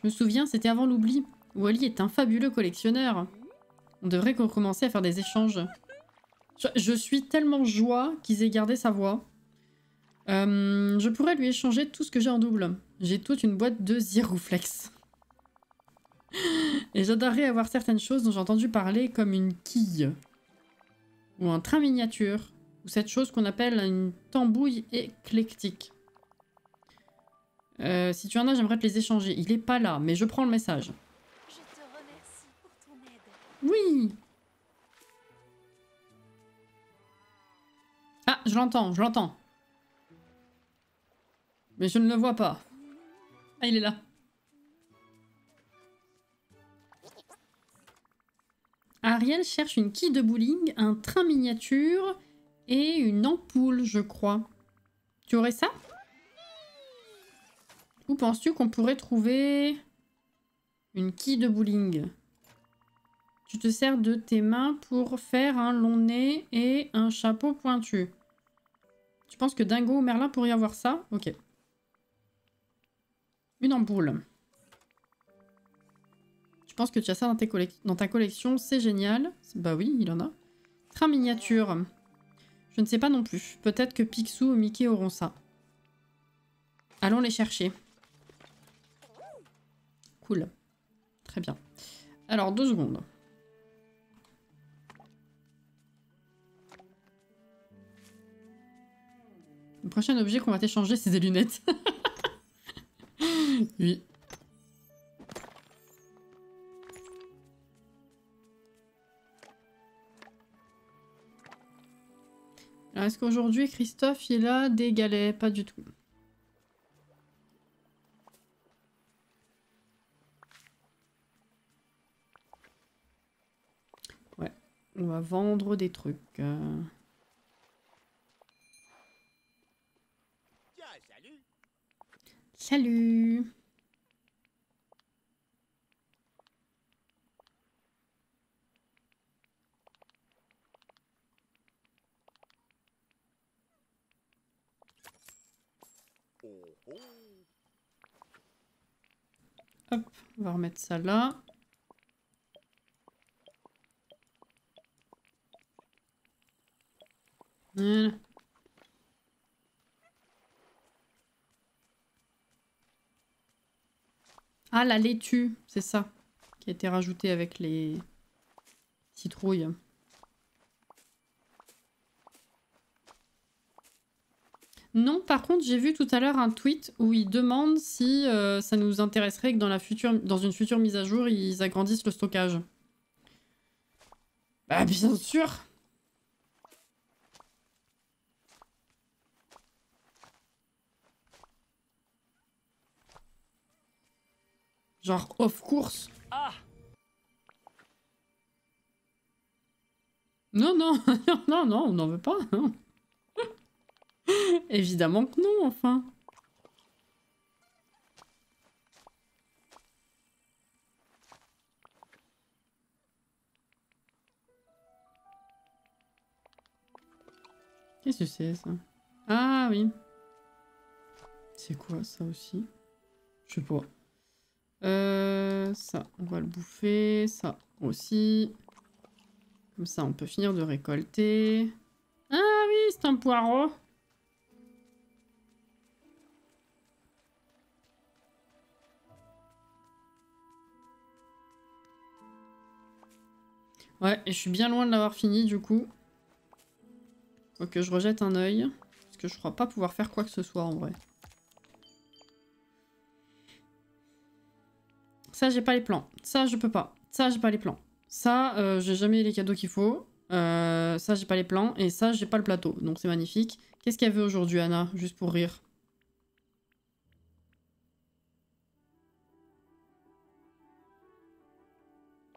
Je me souviens, c'était avant l'oubli. Wally est un fabuleux collectionneur. On devrait recommencer à faire des échanges. Je suis tellement joie qu'ils aient gardé sa voix. Je pourrais lui échanger tout ce que j'ai en double. J'ai toute une boîte de Ziruflex. Et j'adorerais avoir certaines choses dont j'ai entendu parler comme une quille. Ou un train miniature. Ou cette chose qu'on appelle une tambouille éclectique. Si tu en as, j'aimerais te les échanger. Il est pas là, mais je prends le message. Je te remercie pour ton aide. Oui. Ah, je l'entends, je l'entends. Mais je ne le vois pas. Ah, il est là. Ariel cherche une quille de bowling, un train miniature et une ampoule, je crois. Tu aurais ça? Où penses-tu qu'on pourrait trouver une quille de bowling? Tu te sers de tes mains pour faire un long nez et un chapeau pointu. Tu penses que Dingo ou Merlin pourraient avoir ça? Ok. Une ampoule. Je pense que tu as ça dans ta collection, c'est génial. Bah oui, il en a. Train miniature. Je ne sais pas non plus. Peut-être que Picsou ou Mickey auront ça. Allons les chercher. Cool. Très bien. Alors, 2 secondes. Le prochain objet qu'on va t'échanger, c'est des lunettes. Oui. Alors, est-ce qu'aujourd'hui, Christophe, il a des galets? Pas du tout. Ouais. On va vendre des trucs. Salut. Salut. Oh, oh. Hop, on va remettre ça là. Voilà. Ah, la laitue, c'est ça, qui a été rajouté avec les citrouilles. Non, par contre, j'ai vu tout à l'heure un tweet où ils demandent si ça nous intéresserait que dans une future mise à jour, ils agrandissent le stockage. Bah, bien sûr! Genre, off course. Ah. Non, non, non, non, on n'en veut pas. Non. Évidemment que non, enfin. Qu'est-ce que c'est, ça? Ah, oui. C'est quoi, ça aussi? Je sais pas. Ça, on va le bouffer. Ça aussi. Comme ça, on peut finir de récolter. Ah oui, c'est un poireau. Ouais, et je suis bien loin de l'avoir fini, du coup. Faut que je rejette un œil. Parce que je crois pas pouvoir faire quoi que ce soit, en vrai. Ça, j'ai pas les plans. Ça, je peux pas. Ça, j'ai pas les plans. Ça, j'ai jamais les cadeaux qu'il faut. Ça, j'ai pas les plans. Et ça, j'ai pas le plateau. Donc, c'est magnifique. Qu'est-ce qu'elle veut aujourd'hui, Anna? Juste pour rire.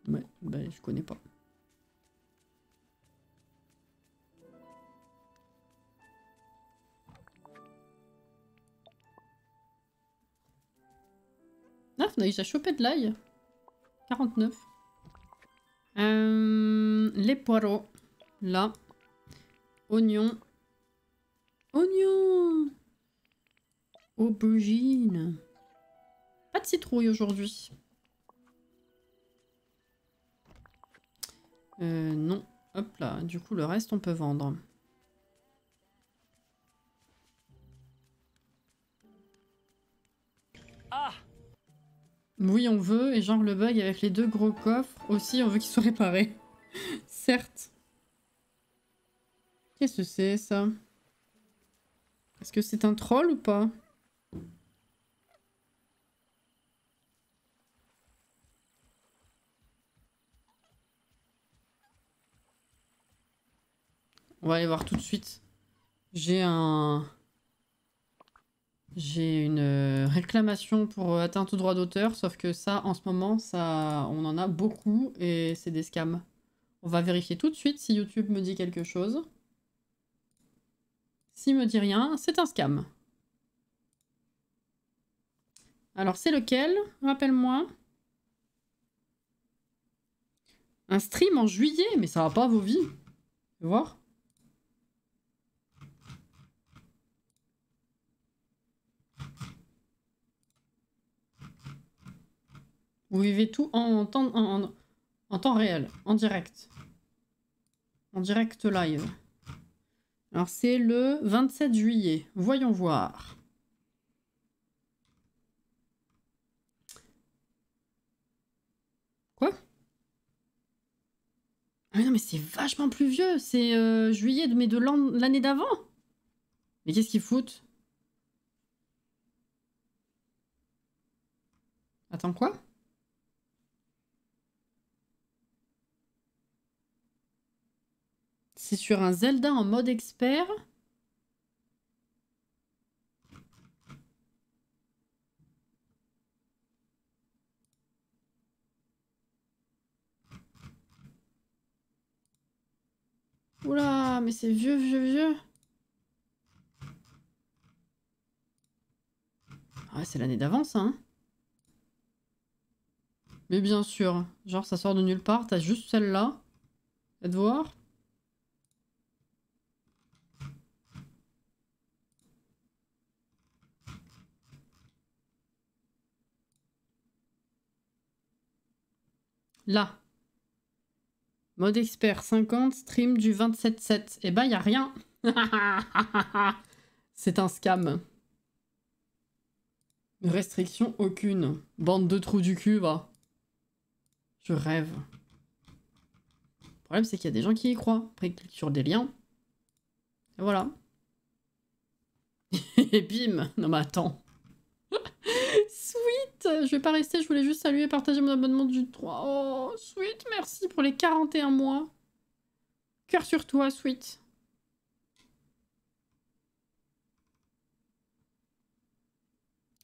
Ouais, bah, je connais pas. Ah, on a déjà chopé de l'ail. 49. Les poireaux. Là. Oignons. Oignons. Aubergine. Pas de citrouille aujourd'hui. Non. Hop là. Du coup, le reste, on peut vendre. Ah! Oui, on veut. Et genre, le bug avec les deux gros coffres, aussi, on veut qu'ils soient réparés. Certes. Qu'est-ce que c'est, ça? Est-ce que c'est un troll ou pas? On va aller voir tout de suite. J'ai une réclamation pour atteinte au droit d'auteur, sauf que ça, en ce moment, ça, on en a beaucoup et c'est des scams. On va vérifier tout de suite si YouTube me dit quelque chose. S'il me dit rien, c'est un scam. Alors, c'est lequel? Rappelle-moi. Un stream en juillet? Mais ça va pas vos vies. Tu vas voir? Vous vivez tout en temps réel, en direct. En direct live. Alors c'est le 27 juillet. Voyons voir. Quoi? Ah non mais c'est vachement plus vieux. C'est juillet mais de l'année d'avant. Mais qu'est-ce qu'ils foutent? Attends quoi? C'est sur un Zelda en mode expert. Oula, mais c'est vieux, vieux, vieux. Ah, c'est l'année d'avant, ça, hein. Mais bien sûr. Genre, ça sort de nulle part. T'as juste celle-là. Faites voir. Là. Mode expert 50, stream du 27/7. Eh ben, y a rien. C'est un scam. Restriction aucune. Bande de trous du cul, va. Je rêve. Le problème, c'est qu'il y a des gens qui y croient. Après, ils cliquent sur des liens. Et voilà. Et bim. Non mais attends. Sweet. Je vais pas rester, je voulais juste saluer et partager mon abonnement du 3. Oh, Sweet, merci pour les 41 mois. Cœur sur toi, Sweet.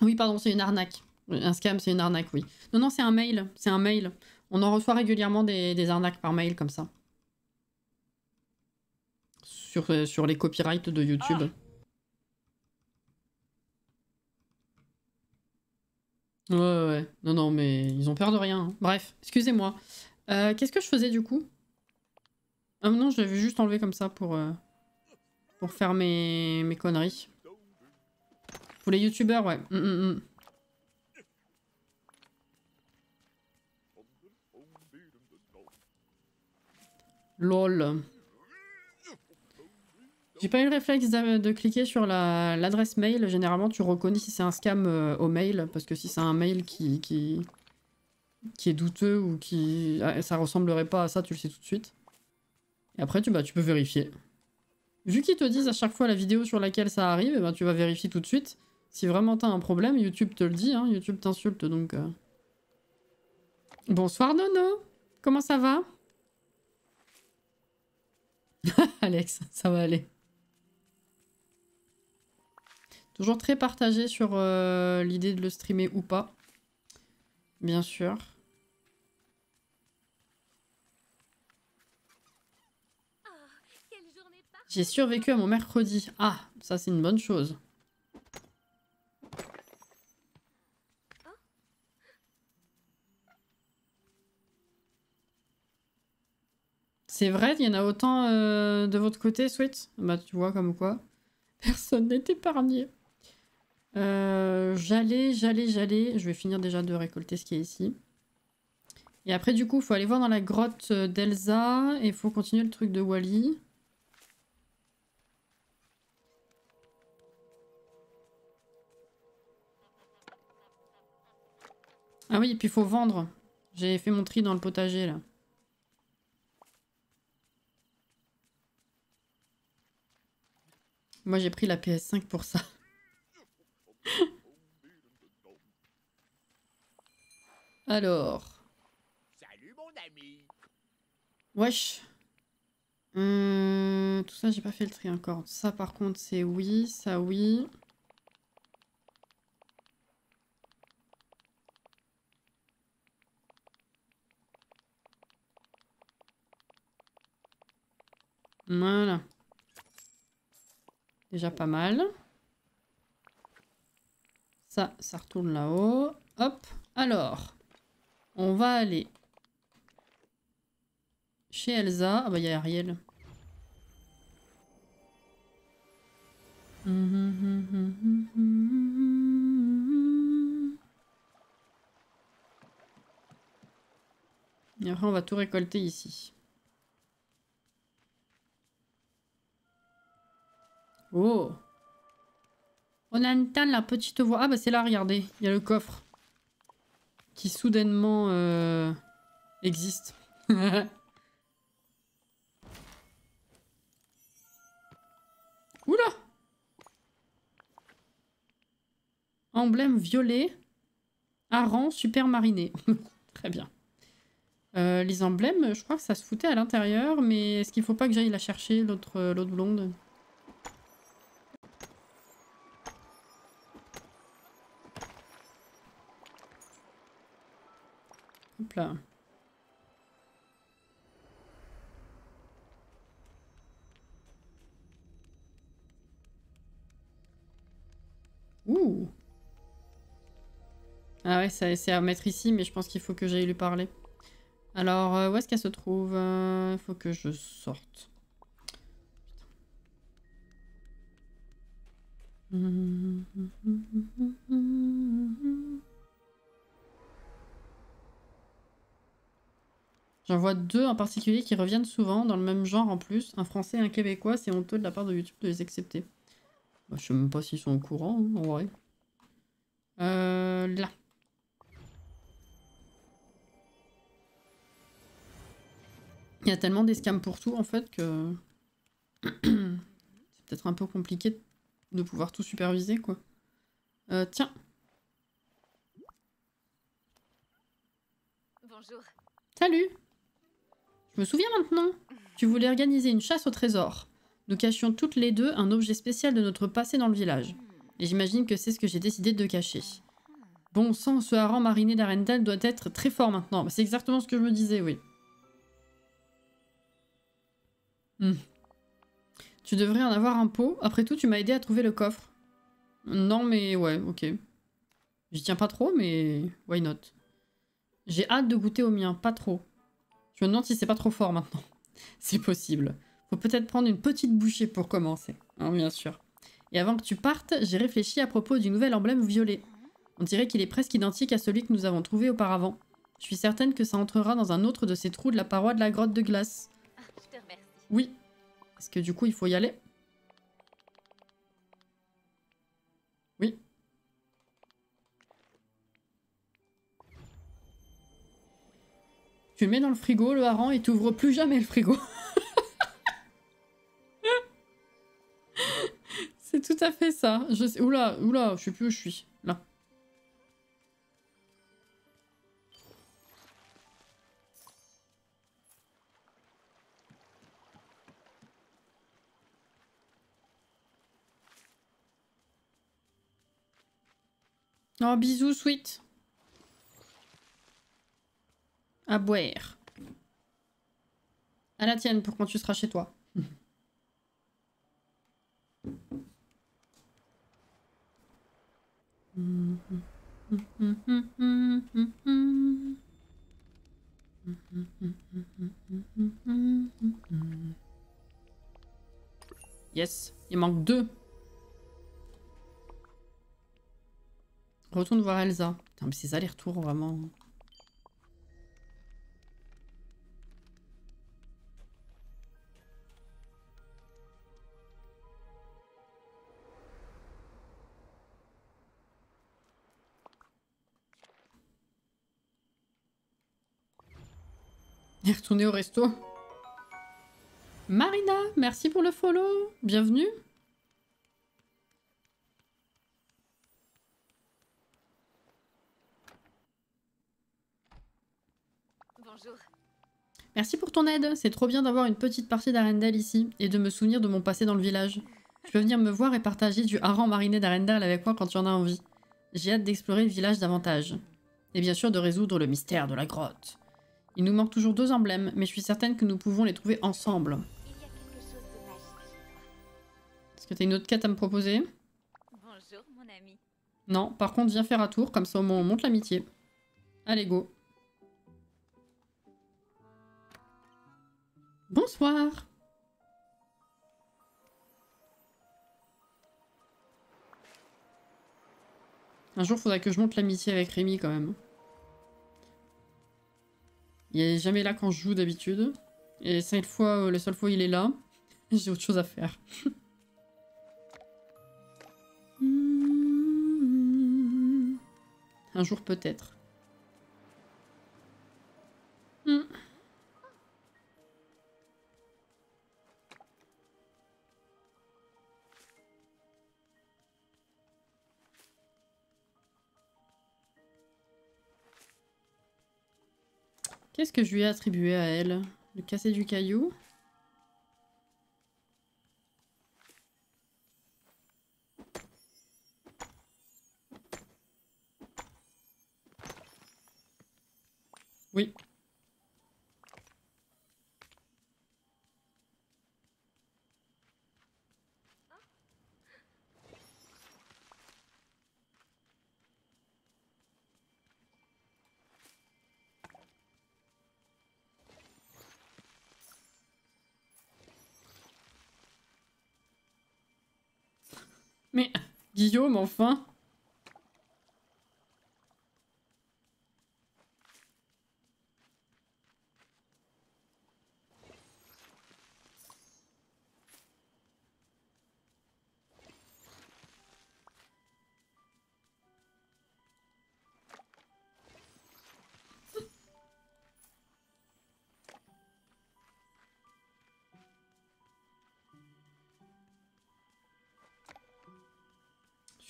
Oui, pardon, c'est une arnaque. Un scam, c'est une arnaque, oui. Non, non, c'est un mail. C'est un mail. On en reçoit régulièrement des arnaques par mail comme ça. Sur les copyrights de YouTube. Ouais, ouais. Non, non, mais ils ont peur de rien. Hein. Bref, excusez-moi. Qu'est-ce que je faisais du coup? Ah non, je l'avais juste enlevé comme ça pour faire mes conneries. Pour les youtubeurs, ouais. Lol. J'ai pas eu le réflexe de cliquer sur l'adresse mail. Généralement, tu reconnais si c'est un scam au mail. Parce que si c'est un mail qui est douteux ou qui... ça ressemblerait pas à ça, tu le sais tout de suite. Et après, tu peux vérifier. Vu qu'ils te disent à chaque fois la vidéo sur laquelle ça arrive, eh ben, tu vas vérifier tout de suite. Si vraiment t'as un problème, YouTube te le dit. Hein, YouTube t'insulte, donc... Bonsoir, Nono. Comment ça va? Alex, ça va aller. Toujours très partagé sur l'idée de le streamer ou pas. Bien sûr. J'ai survécu à mon mercredi. Ah, ça c'est une bonne chose. C'est vrai, il y en a autant de votre côté, Sweet? Bah tu vois comme quoi. Personne n'est épargné. J'allais. Je vais finir déjà de récolter ce qui est ici. Et après du coup, il faut aller voir dans la grotte d'Elsa. Et il faut continuer le truc de Wally. Ah oui, et puis il faut vendre. J'ai fait mon tri dans le potager là. Moi j'ai pris la PS5 pour ça. Alors. Salut mon ami. Wesh. Tout ça j'ai pas fait le tri encore. Ça par contre c'est oui, ça oui. Voilà. Déjà pas mal. Ça retourne là-haut. Hop. Alors. On va aller chez Elsa. Ah bah il y a Ariel. Et après on va tout récolter ici. Oh. On entend la petite voix. Ah bah c'est là, regardez. Il y a le coffre. Qui soudainement existe. Oula! Emblème violet. Hareng super mariné. Très bien. Les emblèmes, je crois que ça se foutait à l'intérieur, mais est-ce qu'il faut pas que j'aille la chercher, l'autre blonde? Hop là. Ouh. Ah ouais, c'est à mettre ici, mais je pense qu'il faut que j'aille lui parler. Alors, où est-ce qu'elle se trouve? Il faut que je sorte. J'en vois deux en particulier qui reviennent souvent, dans le même genre en plus. Un français et un québécois, c'est honteux de la part de YouTube de les accepter. Bah, je sais même pas s'ils sont au courant, hein, en vrai. Là. Il y a tellement des scams pour tout en fait que c'est peut-être un peu compliqué de pouvoir tout superviser quoi. Tiens. Bonjour. Salut. Je me souviens maintenant. Tu voulais organiser une chasse au trésor. Nous cachions toutes les deux un objet spécial de notre passé dans le village. Et j'imagine que c'est ce que j'ai décidé de cacher. Bon sang, ce hareng mariné d'Arendelle doit être très fort maintenant. C'est exactement ce que je me disais, oui. Tu devrais en avoir un pot. Après tout, tu m'as aidé à trouver le coffre. Non, mais ouais, ok. J'y tiens pas trop, mais why not? J'ai hâte de goûter au mien, pas trop. Je me demande si c'est pas trop fort maintenant. C'est possible. Faut peut-être prendre une petite bouchée pour commencer. Hein, bien sûr. Et avant que tu partes, j'ai réfléchi à propos du nouvel emblème violet. On dirait qu'il est presque identique à celui que nous avons trouvé auparavant. Je suis certaine que ça entrera dans un autre de ces trous de la paroi de la grotte de glace. Ah, je te remercie. Oui. Est-ce que du coup il faut y aller? Oui. Tu le mets dans le frigo, le hareng, et tu ouvres plus jamais le frigo. C'est tout à fait ça. Je sais... Oula, oula, je sais plus où je suis. Là. Oh, bisous, sweet. À boire. À la tienne pour quand tu seras chez toi. Yes, il manque 2. Retourne voir Elsa. Putain, mais ces allers-retours, vraiment... Et retourner au resto. Marina, merci pour le follow. Bienvenue. Bonjour. Merci pour ton aide. C'est trop bien d'avoir une petite partie d'Arendelle ici et de me souvenir de mon passé dans le village. Tu peux venir me voir et partager du hareng mariné d'Arendelle avec moi quand tu en as envie. J'ai hâte d'explorer le village davantage. Et bien sûr de résoudre le mystère de la grotte. Il nous manque toujours 2 emblèmes, mais je suis certaine que nous pouvons les trouver ensemble. Il y a quelque chose de magique. Est-ce que t'as une autre quête à me proposer? Bonjour, mon ami. Non, par contre, viens faire un tour, comme ça au moins on monte l'amitié. Allez, go. Bonsoir. Un jour, faudra que je monte l'amitié avec Rémi, quand même. Il est jamais là quand je joue, d'habitude. Et les 5 fois, la seule fois il est là, j'ai autre chose à faire. Un jour, peut-être. Qu'est-ce que je lui ai attribué à elle? Le casser du caillou? Oui. Mais Guillaume, enfin.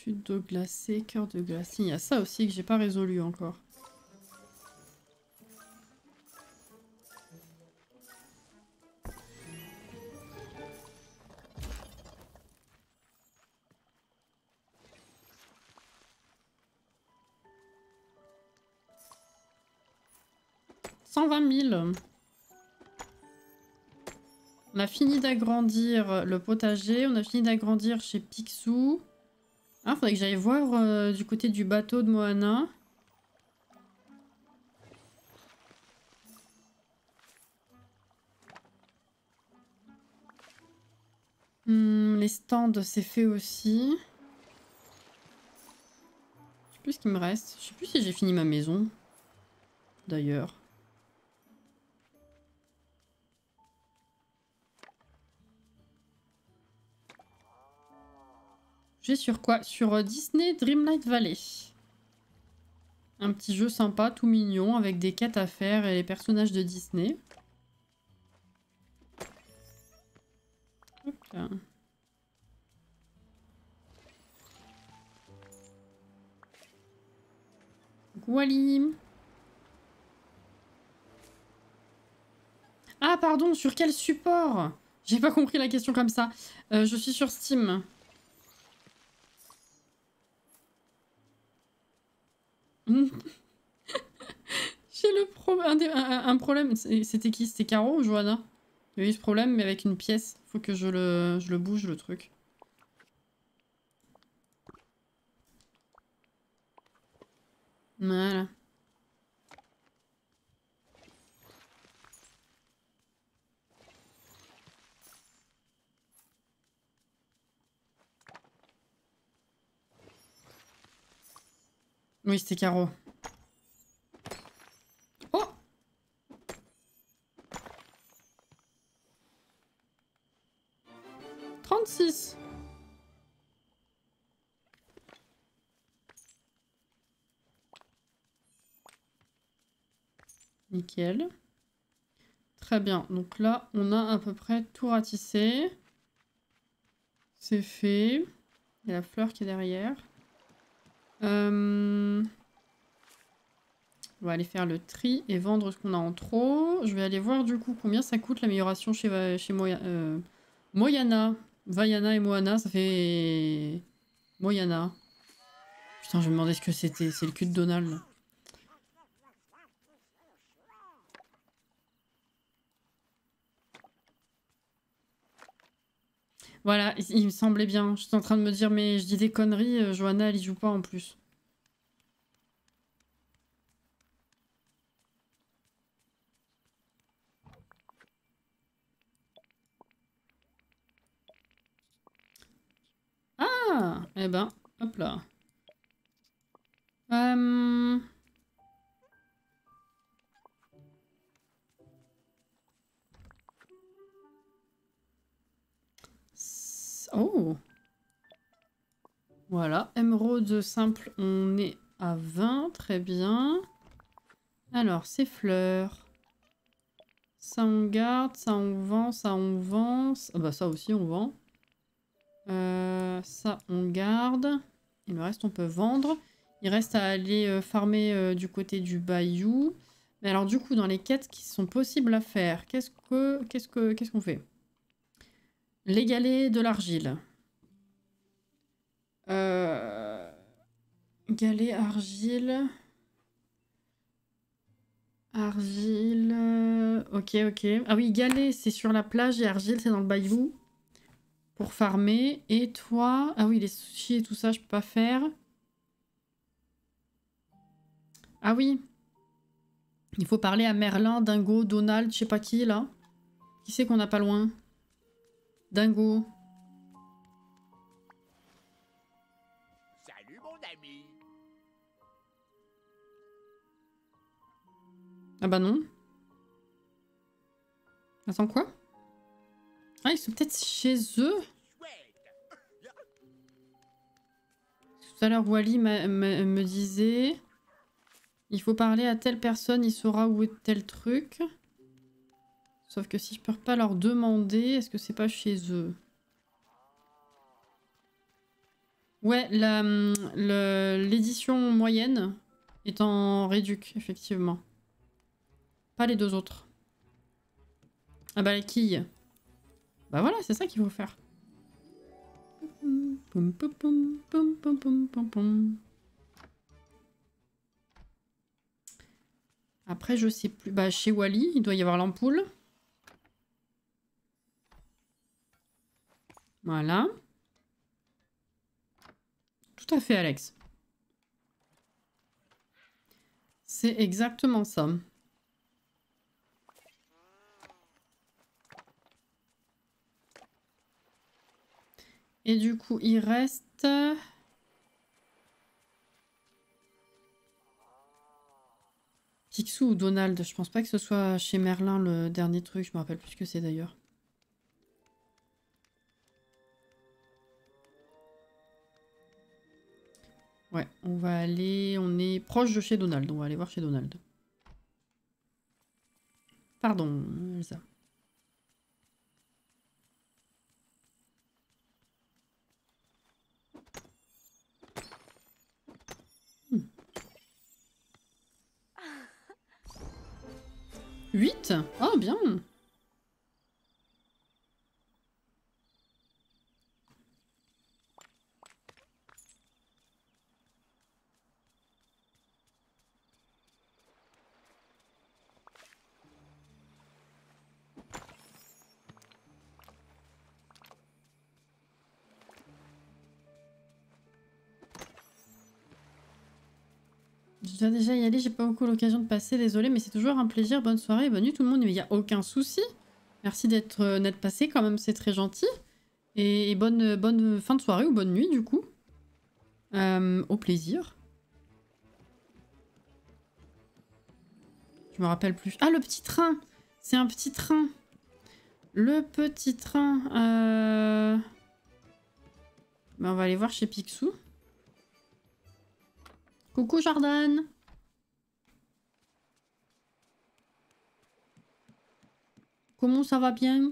Chute d'eau glacée, cœur de glace. Il y a ça aussi que j'ai pas résolu encore. « 120 000. » On a fini d'agrandir le potager, on a fini d'agrandir chez Picsou. Ah, faudrait que j'aille voir du côté du bateau de Moana. Les stands, c'est fait aussi. Je sais plus ce qu'il me reste. Je sais plus si j'ai fini ma maison. D'ailleurs. J'ai sur quoi? Sur Disney Dreamlight Valley. Un petit jeu sympa, tout mignon, avec des quêtes à faire et les personnages de Disney. Hop là. Wally. Ah pardon, sur quel support? J'ai pas compris la question comme ça. Je suis sur Steam. J'ai un problème. C'était qui? C'était Caro ou Johanna? Il y a eu ce problème, mais avec une pièce. Faut que je le bouge, le truc. Voilà. Oui, c'était Caro. Oh! « 36. Nickel. Très bien. Donc là, on a à peu près tout ratissé. C'est fait. Il y a la fleur qui est derrière. On va aller faire le tri et vendre ce qu'on a en trop. Je vais aller voir du coup combien ça coûte l'amélioration chez Moyana. Vaiana et Moana, ça fait... Moyana. Putain, je me demandais ce que c'était. C'est le cul de Donald. Voilà, il me semblait bien. Je suis en train de me dire, mais je dis des conneries. Johanna, elle y joue pas en plus. Ah, eh ben, hop là. Oh. Voilà, émeraude simple, on est à 20, très bien. Alors, ces fleurs. Ça on garde, ça on vend, ça on vend. Ah bah ça aussi on vend. Ça on garde. Et le reste on peut vendre. Il reste à aller farmer du côté du bayou. Mais alors du coup dans les quêtes qui sont possibles à faire, qu'est-ce qu'on fait? Les galets de l'argile. Galets, argile. Argile. Ok, ok. Ah oui, galets c'est sur la plage et argile c'est dans le bayou. Pour farmer. Et toi... Ah oui, les sushis et tout ça, je peux pas faire. Ah oui. Il faut parler à Merlin, Dingo, Donald, je sais pas qui, là. Qui c'est qu'on n'a pas loin? Dingo. Salut, mon ami. Ah bah non. Attends, quoi? Ah, ils sont peut-être chez eux? Tout à l'heure, Wally me disait... Il faut parler à telle personne, il saura où est tel truc. Sauf que si je peux pas leur demander, est-ce que c'est pas chez eux? Ouais, l'édition moyenne est en réduc, effectivement. Pas les deux autres. Ah bah les quilles. Bah voilà, c'est ça qu'il faut faire. Après, je sais plus. Bah, chez Wally, il doit y avoir l'ampoule. Voilà. Tout à fait, Alex. C'est exactement ça. Et du coup, il reste... Picsou ou Donald? Je pense pas que ce soit chez Merlin le dernier truc. Je me rappelle plus ce que c'est d'ailleurs. Ouais, on va aller... On est proche de chez Donald. On va aller voir chez Donald. Pardon, Elsa. Hmm. 8? Oh, bien. Je dois déjà y aller, j'ai pas beaucoup l'occasion de passer, désolé, mais c'est toujours un plaisir. Bonne soirée, bonne nuit tout le monde, mais il n'y a aucun souci. Merci d'être passé quand même, c'est très gentil. Et bonne fin de soirée ou bonne nuit du coup. Au plaisir. Je me rappelle plus. Ah, le petit train! C'est un petit train. Le petit train. Ben, on va aller voir chez Picsou. Coucou Jordan. Comment ça va bien?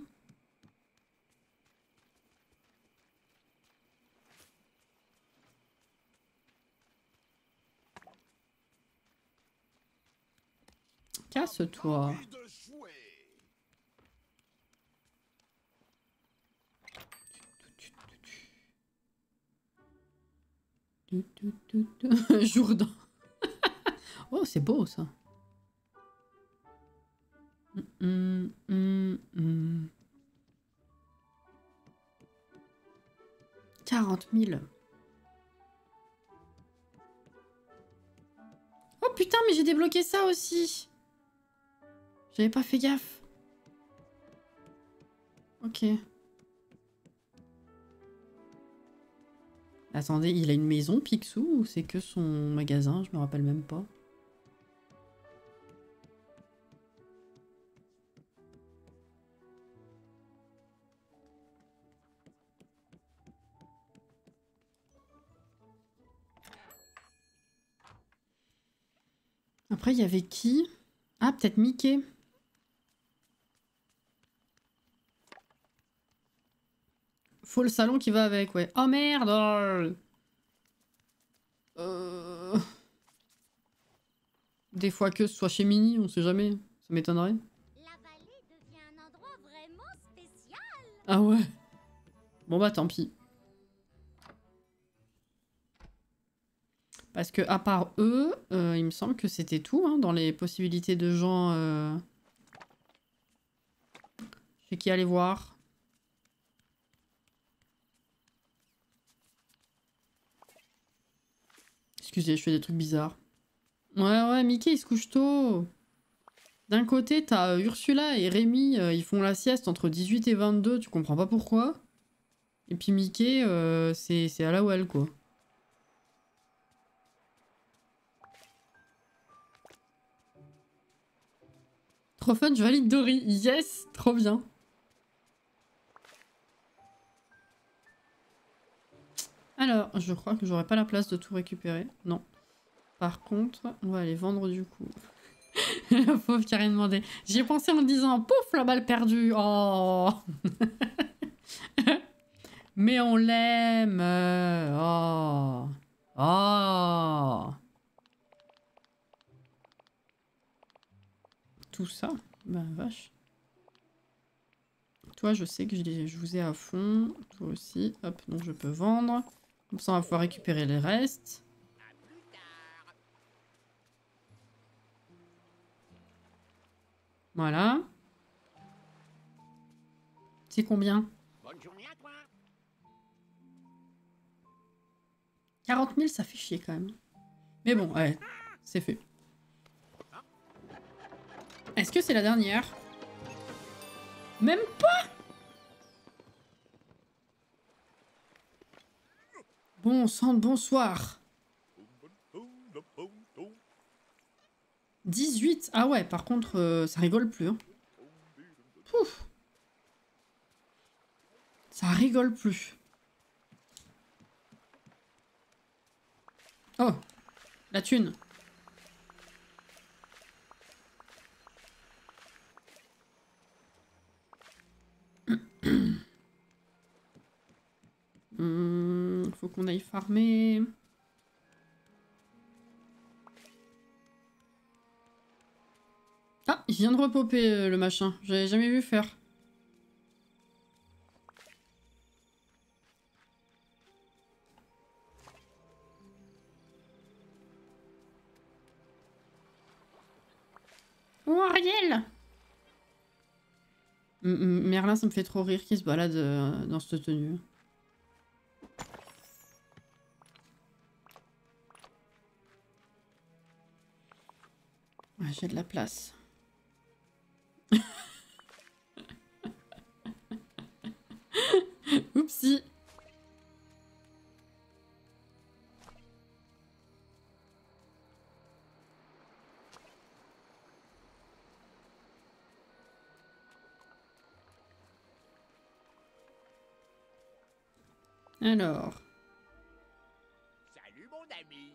Casse-toi. Jourdan. Oh, c'est beau ça. 40 000. Oh putain, mais j'ai débloqué ça aussi. J'avais pas fait gaffe. Ok. Attendez, il a une maison, Picsou, ou c'est que son magasin? Je me rappelle même pas. Après, il y avait qui? Ah, peut-être Mickey. Faut le salon qui va avec, ouais. Oh merde! Des fois que ce soit chez Minnie, on sait jamais. Ça m'étonnerait. La vallée devient un endroit vraiment spécial. Ah ouais. Bon bah tant pis. Parce que à part eux, il me semble que c'était tout hein, dans les possibilités de gens chez qui aller voir. Excusez, je fais des trucs bizarres. Ouais, Mickey, il se couche tôt. D'un côté, t'as Ursula et Rémi, ils font la sieste entre 18 et 22, tu comprends pas pourquoi. Et puis Mickey, c'est à la well, quoi. Trop fun, je valide Dory. Yes, trop bien. Alors, je crois que j'aurai pas la place de tout récupérer. Non. Par contre, on va aller vendre du coup. La pauvre qui a rien demandé. J'y ai pensé en me disant, pouf, la balle perdue. Oh. Mais on l'aime. Oh. Oh. Tout ça. Ben vache. Toi, je sais que je vous ai à fond. Toi aussi. Hop, donc je peux vendre. Comme ça, on va pouvoir récupérer les restes. Voilà. C'est combien? Bonne journée à toi. 40 000, ça fait chier quand même. Mais bon, ouais, c'est fait. Est-ce que c'est la dernière? Même pas. Bon sang de bonsoir. 18. Ah ouais, par contre, ça rigole plus. Hein. Pouf. Ça rigole plus. Oh, la thune. Faut qu'on aille farmer. Ah, il vient de repopper le machin. J'avais jamais vu faire. Oh, Ariel! Merlin, ça me fait trop rire qu'il se balade dans cette tenue. Ouais, j'ai de la place. Oupsie. Alors. Salut mon ami.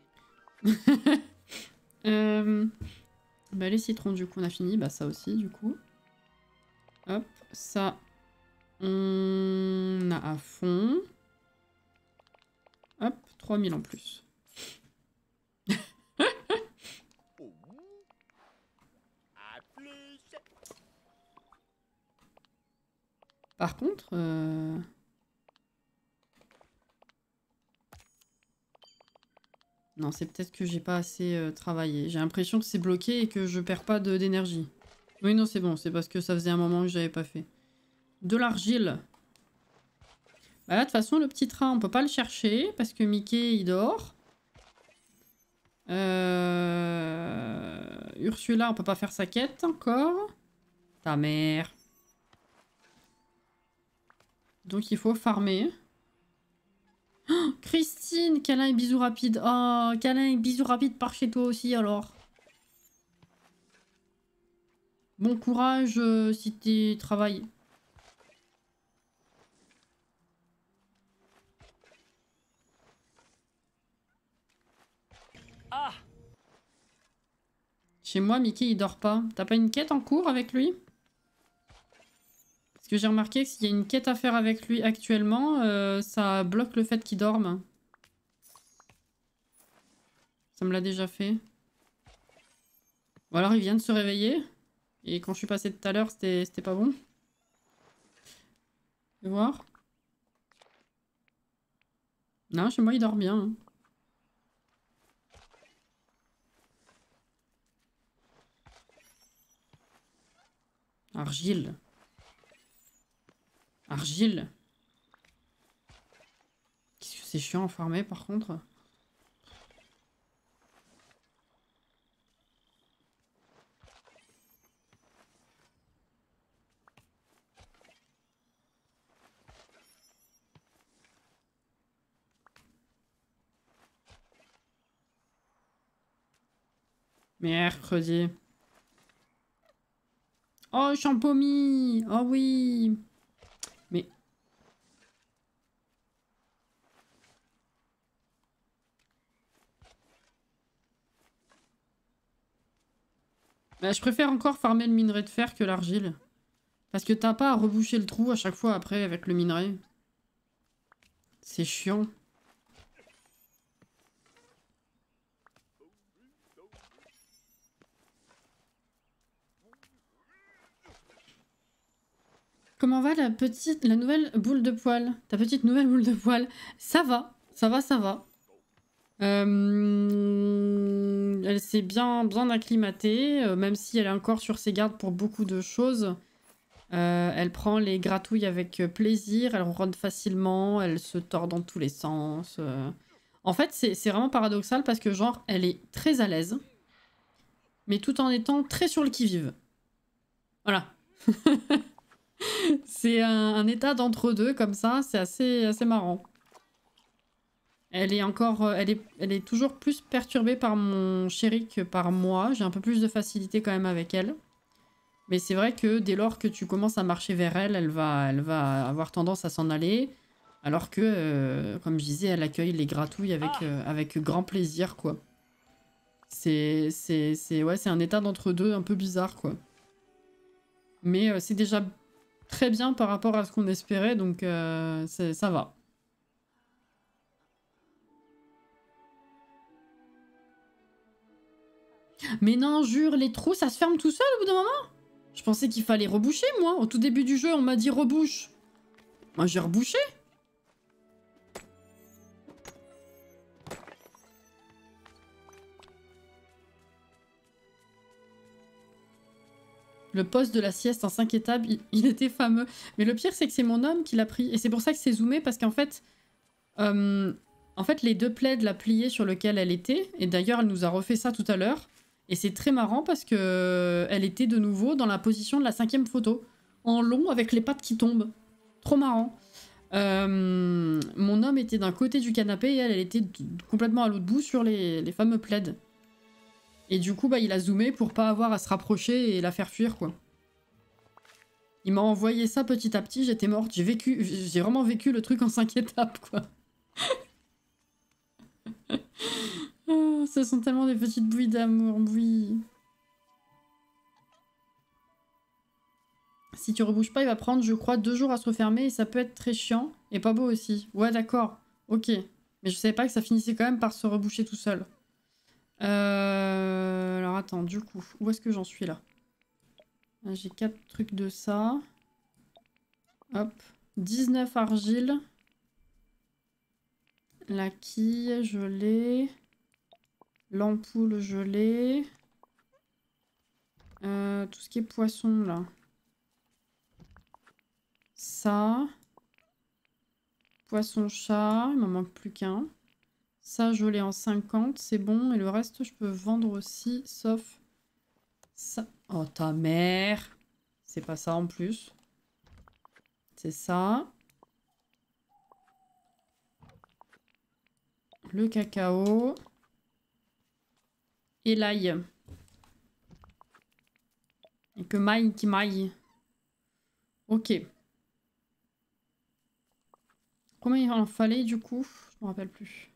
Bah les citrons du coup on a fini, bah ça aussi du coup. Hop, ça on a à fond. Hop, 3000 en plus. À plus. Par contre... Non, c'est peut-être que j'ai pas assez travaillé. J'ai l'impression que c'est bloqué et que je perds pas d'énergie. Oui, non, c'est bon. C'est parce que ça faisait un moment que j'avais pas fait. De l'argile. Bah là, de toute façon, le petit train, on peut pas le chercher parce que Mickey, il dort. Ursula, on peut pas faire sa quête encore. Ta mère. Donc, il faut farmer. Oh, Christine, câlin et bisous rapides. Oh, câlin et bisous rapides par chez toi aussi alors. Bon courage si tu travailles. Ah. Chez moi, Mickey, il dort pas. T'as pas une quête en cours avec lui? Parce que j'ai remarqué que s'il y a une quête à faire avec lui actuellement, ça bloque le fait qu'il dorme. Ça me l'a déjà fait. Ou alors il vient de se réveiller. Et quand je suis passée tout à l'heure, c'était pas bon. Je vais voir. Non, chez moi, il dort bien. Hein. Argile. Argile. Qu'est-ce que c'est chiant à farmer par contre. Mercredi. Oh, Champomy! Oh oui! Mais... Bah, je préfère encore farmer le minerai de fer que l'argile. Parce que t'as pas à reboucher le trou à chaque fois après avec le minerai. C'est chiant. Comment va la nouvelle boule de poil? Ta petite nouvelle boule de poil? Ça va, ça va, ça va. Elle s'est bien acclimatée, même si elle est encore sur ses gardes pour beaucoup de choses. Elle prend les gratouilles avec plaisir, elle ronronne facilement, elle se tord dans tous les sens. En fait, c'est vraiment paradoxal parce que genre, elle est très à l'aise, mais tout en étant très sur le qui-vive. Voilà. C'est un état d'entre-deux comme ça, c'est assez marrant. Elle est encore, elle est toujours plus perturbée par mon chéri que par moi. J'ai un peu plus de facilité quand même avec elle. Mais c'est vrai que dès lors que tu commences à marcher vers elle, elle va avoir tendance à s'en aller. Alors que, comme je disais, elle accueille les gratouilles avec grand plaisir, quoi. Ouais, c'est un état d'entre-deux un peu bizarre, quoi. Mais c'est déjà très bien par rapport à ce qu'on espérait, donc ça va. Mais non, jure, les trous, ça se ferme tout seul au bout d'un moment? Je pensais qu'il fallait reboucher, moi. Au tout début du jeu, on m'a dit rebouche. Moi, j'ai rebouché. Le poste de la sieste en 5 étapes, il était fameux. Mais le pire, c'est que c'est mon homme qui l'a pris. Et c'est pour ça que c'est zoomé, parce qu'en fait... les deux plaids la pliée sur lequel elle était, et d'ailleurs, elle nous a refait ça tout à l'heure, et c'est très marrant parce que elle était de nouveau dans la position de la 5e photo, en long, avec les pattes qui tombent. Trop marrant. Mon homme était d'un côté du canapé, et elle était complètement à l'autre bout sur les fameux plaids. Et du coup, bah, il a zoomé pour pas avoir à se rapprocher et la faire fuir, quoi. Il m'a envoyé ça petit à petit, j'étais morte. J'ai vraiment vécu le truc en 5 étapes, quoi. Oh, ce sont tellement des petites bouilles d'amour, oui. Si tu rebouches pas, il va prendre, je crois, 2 jours à se refermer et ça peut être très chiant. Et pas beau aussi. Ouais, d'accord. Ok. Mais je savais pas que ça finissait quand même par se reboucher tout seul. Alors attends, du coup, où est-ce que j'en suis là? J'ai 4 trucs de ça. Hop. 19 argiles. La quille, je l'ai. L'ampoule, je l'ai. Tout ce qui est poisson, là. Ça. Poisson-chat, il m'en manque plus qu'un. Ça, je l'ai en 50, c'est bon. Et le reste, je peux vendre aussi, sauf ça. Oh, ta mère! C'est pas ça en plus. C'est ça. Le cacao. Et l'ail. Et que maille qui maille. Ok. Combien il en fallait du coup? Je me rappelle plus.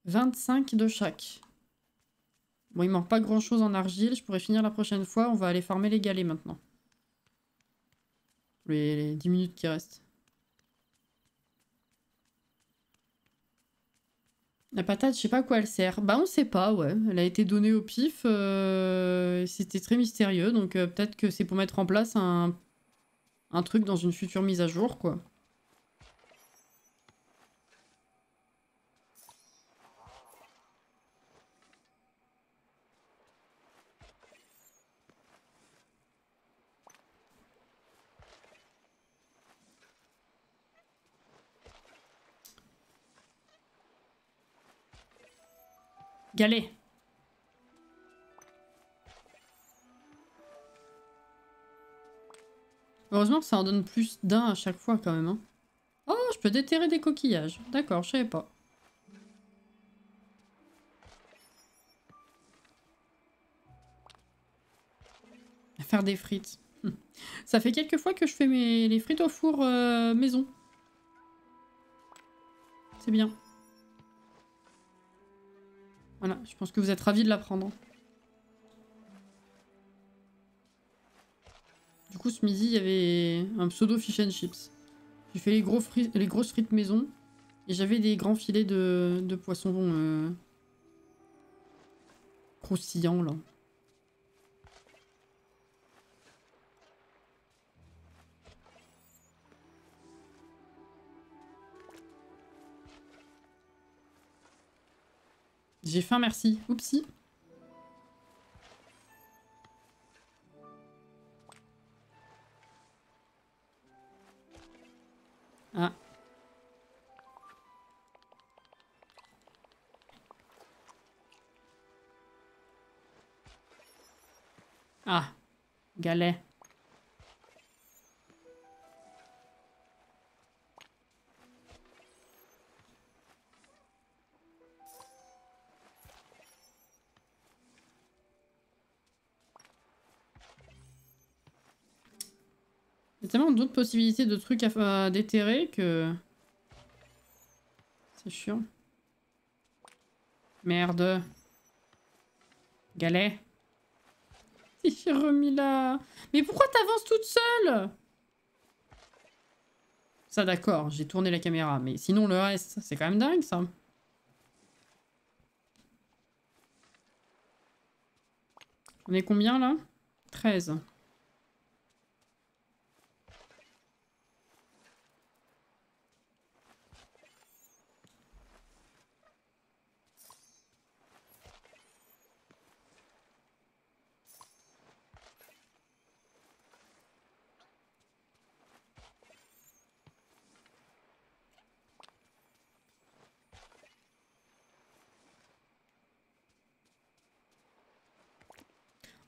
25 de chaque. Bon, il manque pas grand chose en argile. Je pourrais finir la prochaine fois. On va aller farmer les galets maintenant. Les 10 minutes qui restent. La patate, je sais pas à quoi elle sert. Bah on sait pas, ouais. Elle a été donnée au pif. C'était très mystérieux. Donc peut-être que c'est pour mettre en place un truc dans une future mise à jour, quoi. Galet. Heureusement que ça en donne plus d'un à chaque fois quand même. Hein. Oh, je peux déterrer des coquillages. D'accord, je savais pas. Faire des frites. Ça fait quelques fois que je fais les frites au four maison. C'est bien. Voilà, je pense que vous êtes ravis de l'apprendre. Du coup, ce midi, il y avait un pseudo fish and chips. J'ai fait les grosses frites maison. Et j'avais des grands filets de poisson croustillants, là. J'ai faim, merci. Oupsie. Ah. Galet. Il y a tellement d'autres possibilités de trucs à déterrer que... C'est chiant. Merde. Galet. J'ai remis là. Mais pourquoi t'avances toute seule? Ça d'accord, j'ai tourné la caméra. Mais sinon le reste, c'est quand même dingue ça. On est combien là? 13.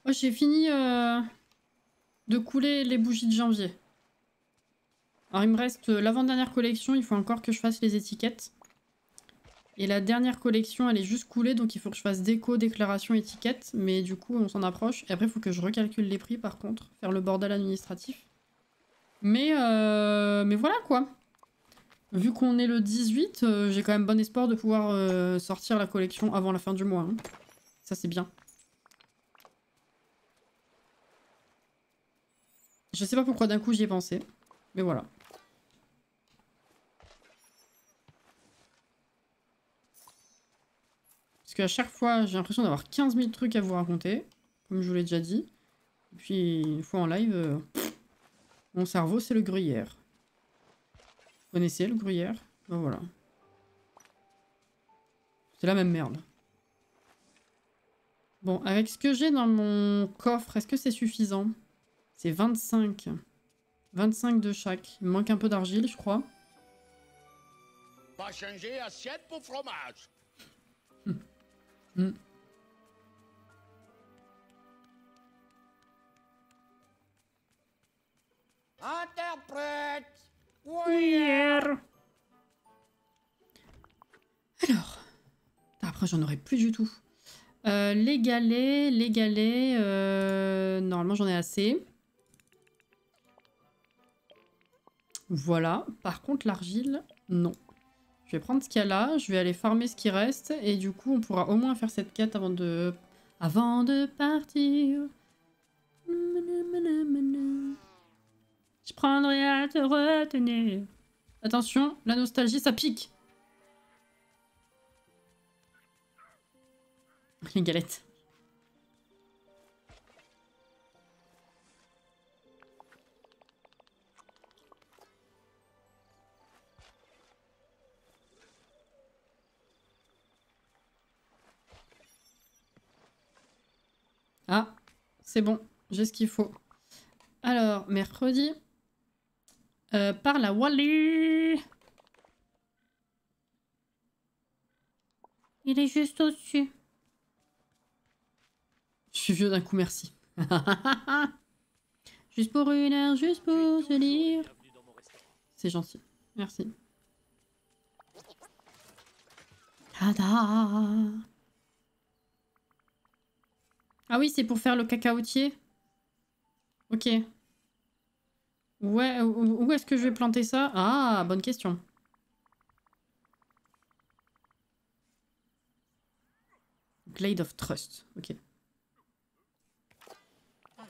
Oh, j'ai fini de couler les bougies de janvier. Alors il me reste l'avant-dernière collection, il faut encore que je fasse les étiquettes. Et la dernière collection, elle est juste coulée, donc il faut que je fasse déco, déclaration, étiquette. Mais du coup, on s'en approche. Et après, il faut que je recalcule les prix, par contre. Faire le bordel administratif. Mais voilà, quoi. Vu qu'on est le 18, j'ai quand même bon espoir de pouvoir sortir la collection avant la fin du mois. Hein. Ça, c'est bien. Je sais pas pourquoi d'un coup j'y ai pensé. Mais voilà. Parce qu'à chaque fois, j'ai l'impression d'avoir 15 000 trucs à vous raconter. Comme je vous l'ai déjà dit. Et puis, une fois en live, mon cerveau, c'est le gruyère. Vous connaissez le gruyère? Ben voilà. C'est la même merde. Bon, avec ce que j'ai dans mon coffre, est-ce que c'est suffisant? C'est 25. 25 de chaque. Il me manque un peu d'argile, je crois. Pas changer assiette pour fromage. Interprète. Gruyère. Alors. Après, j'en aurai plus du tout. Les galets, normalement j'en ai assez. Voilà. Par contre, l'argile, non. Je vais prendre ce qu'il y a là, je vais aller farmer ce qui reste, et du coup, on pourra au moins faire cette quête avant de partir. Je prendrai à te retenir. Attention, la nostalgie, ça pique. Les galettes. Ah, c'est bon, j'ai ce qu'il faut. Alors, mercredi. Par la Wally. Il est juste au-dessus. Je suis vieux d'un coup, merci. Juste pour une heure, juste pour se dire. C'est gentil, merci. Tada. Ah oui, c'est pour faire le cacaotier. Ok. Ouais, où est-ce que je vais planter ça? Ah, bonne question. Glade of Trust, ok.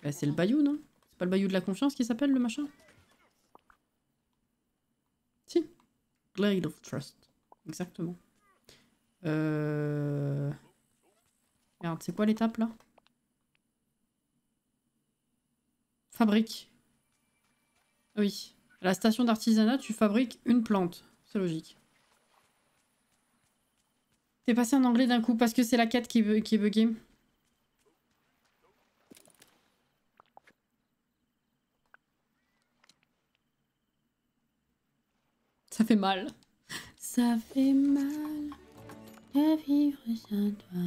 Bah, c'est le bayou, non? C'est pas le bayou de la confiance qui s'appelle, le machin? Si. Glade of Trust. Exactement. Merde, c'est quoi l'étape, là? Fabrique. Oui. À la station d'artisanat, tu fabriques une plante. C'est logique. T'es passé en anglais d'un coup parce que c'est la quête qui est buggée. Ça fait mal. Ça fait mal de vivre sans toi.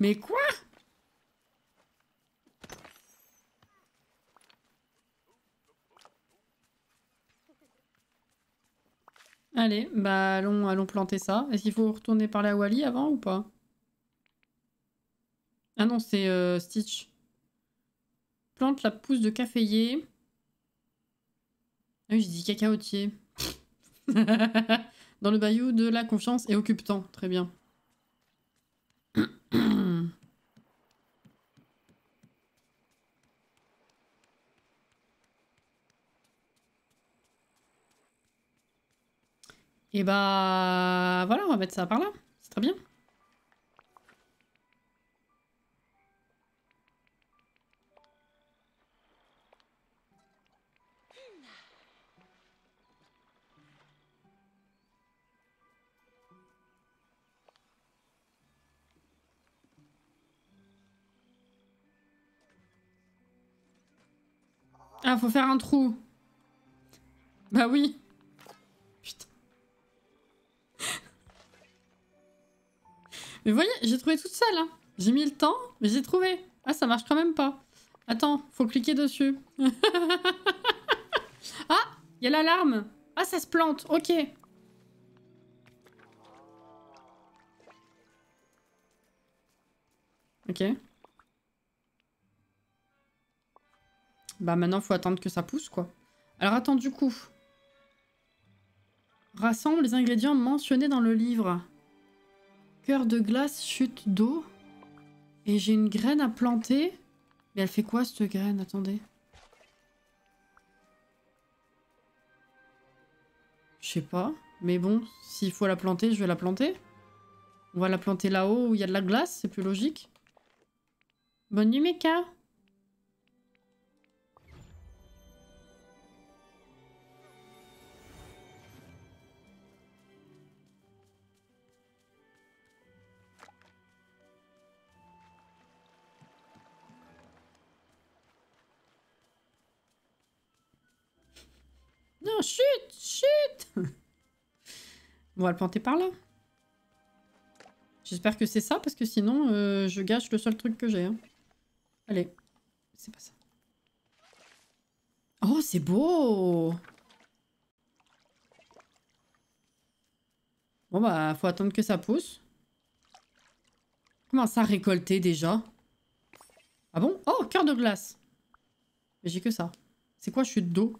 Mais quoi? Allez, bah allons planter ça. Est-ce qu'il faut retourner parler à Wally avant ou pas? Ah non, c'est Stitch. Plante la pousse de caféier. Ah oui, j'ai dit cacaotier. Dans le bayou de la confiance et occupe-temps. Très bien. Et bah voilà, on va mettre ça par là. C'est très bien. Ah, faut faire un trou. Bah oui. Putain. Mais vous voyez, j'ai trouvé toute seule. Hein. J'ai mis le temps, mais j'ai trouvé. Ah, ça marche quand même pas. Attends, faut cliquer dessus. Ah, il y a l'alarme. Ah, ça se plante. Ok. Ok. Bah maintenant, faut attendre que ça pousse, quoi. Alors attends, du coup. Rassemble les ingrédients mentionnés dans le livre. Cœur de glace, chute d'eau. Et j'ai une graine à planter. Mais elle fait quoi, cette graine? Attendez. Je sais pas. Mais bon, s'il faut la planter, je vais la planter. On va la planter là-haut où il y a de la glace, c'est plus logique. Bonne nuit, Mecha. Non, chut, chut. On va le planter par là. J'espère que c'est ça, parce que sinon, je gâche le seul truc que j'ai. Hein. Allez. C'est pas ça. Oh, c'est beau! Bon, bah, faut attendre que ça pousse. Comment ça, récolter, déjà? Ah bon? Oh, cœur de glace! Mais j'ai que ça. C'est quoi, chute d'eau?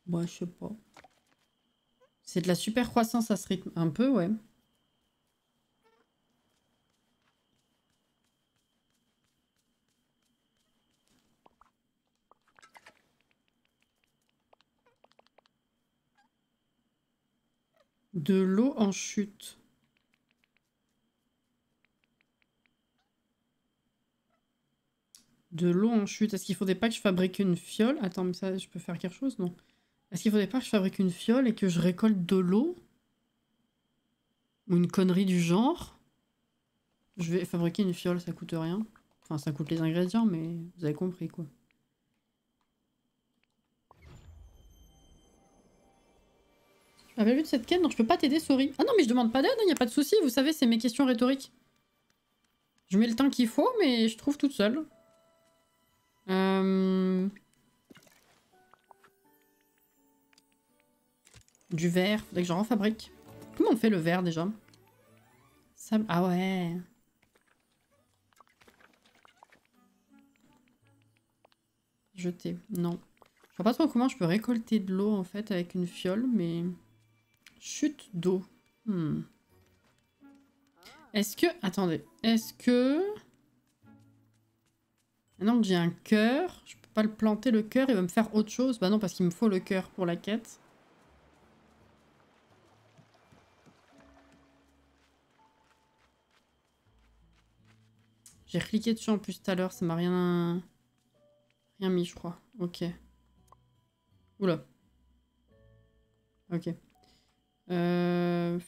Ouais, je sais pas. C'est de la super croissance à ce rythme. Un peu, ouais. De l'eau en chute. De l'eau en chute. Est-ce qu'il faudrait pas que je fabrique une fiole? Attends, mais ça, je peux faire quelque chose? Non. Est-ce qu'il faudrait pas que je fabrique une fiole et que je récolte de l'eau? Ou une connerie du genre? Je vais fabriquer une fiole, ça coûte rien. Enfin, ça coûte les ingrédients, mais vous avez compris, quoi. Tu avais vu de cette quête? Non, je peux pas t'aider, sorry. Ah non, mais je demande pas d'aide, il a pas de souci. Vous savez, c'est mes questions rhétoriques. Je mets le temps qu'il faut, mais je trouve toute seule. Du verre. Faudrait que j'en refabrique. Comment on fait le verre, déjà? Ah ouais. Jeter. Non. Je vois pas trop comment je peux récolter de l'eau, en fait, avec une fiole, mais... Chute d'eau. Est-ce que... Attendez. Est-ce que... Maintenant que j'ai un cœur, je peux pas le planter, le cœur, il va me faire autre chose? Bah non, parce qu'il me faut le cœur pour la quête. J'ai cliqué dessus en plus tout à l'heure, ça m'a rien... Rien mis, je crois. Ok. Oula. Ok. Je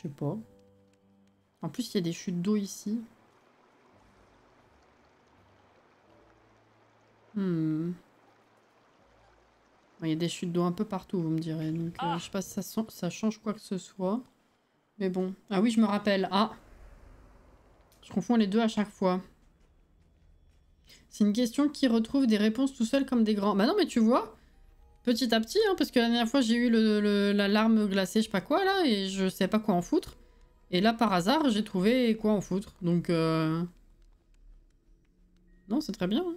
sais pas. En plus, il y a des chutes d'eau ici. Il y a des chutes d'eau un peu partout, vous me direz. Donc, je sais pas si ça change quoi que ce soit. Mais bon. Ah oui, je me rappelle. Ah! Je confonds les deux à chaque fois. C'est une question qui retrouve des réponses tout seul comme des grands. Bah non, mais tu vois, petit à petit, hein, parce que la dernière fois, j'ai eu la larme glacée, je sais pas quoi, là, et je sais pas quoi en foutre. Et là, par hasard, j'ai trouvé quoi en foutre. Donc, non, c'est très bien. Hein.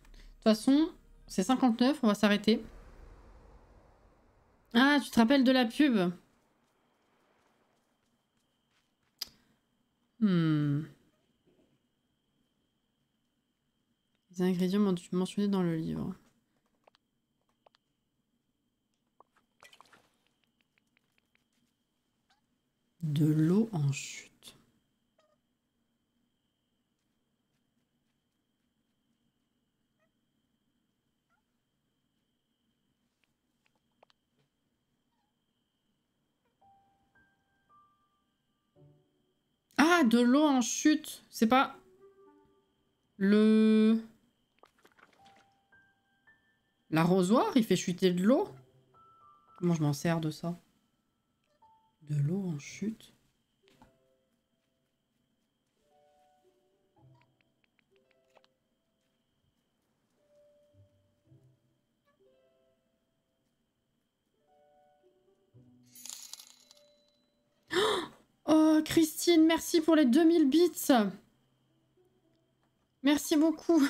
De toute façon, c'est 59, on va s'arrêter. Ah, tu te rappelles de la pub? Les ingrédients mentionnés dans le livre. De l'eau en chute. Ah, de l'eau en chute. C'est pas... L'arrosoir, il fait chuter de l'eau? Comment je m'en sers de ça? De l'eau en chute. Oh, Christine, merci pour les 2000 bits. Merci beaucoup.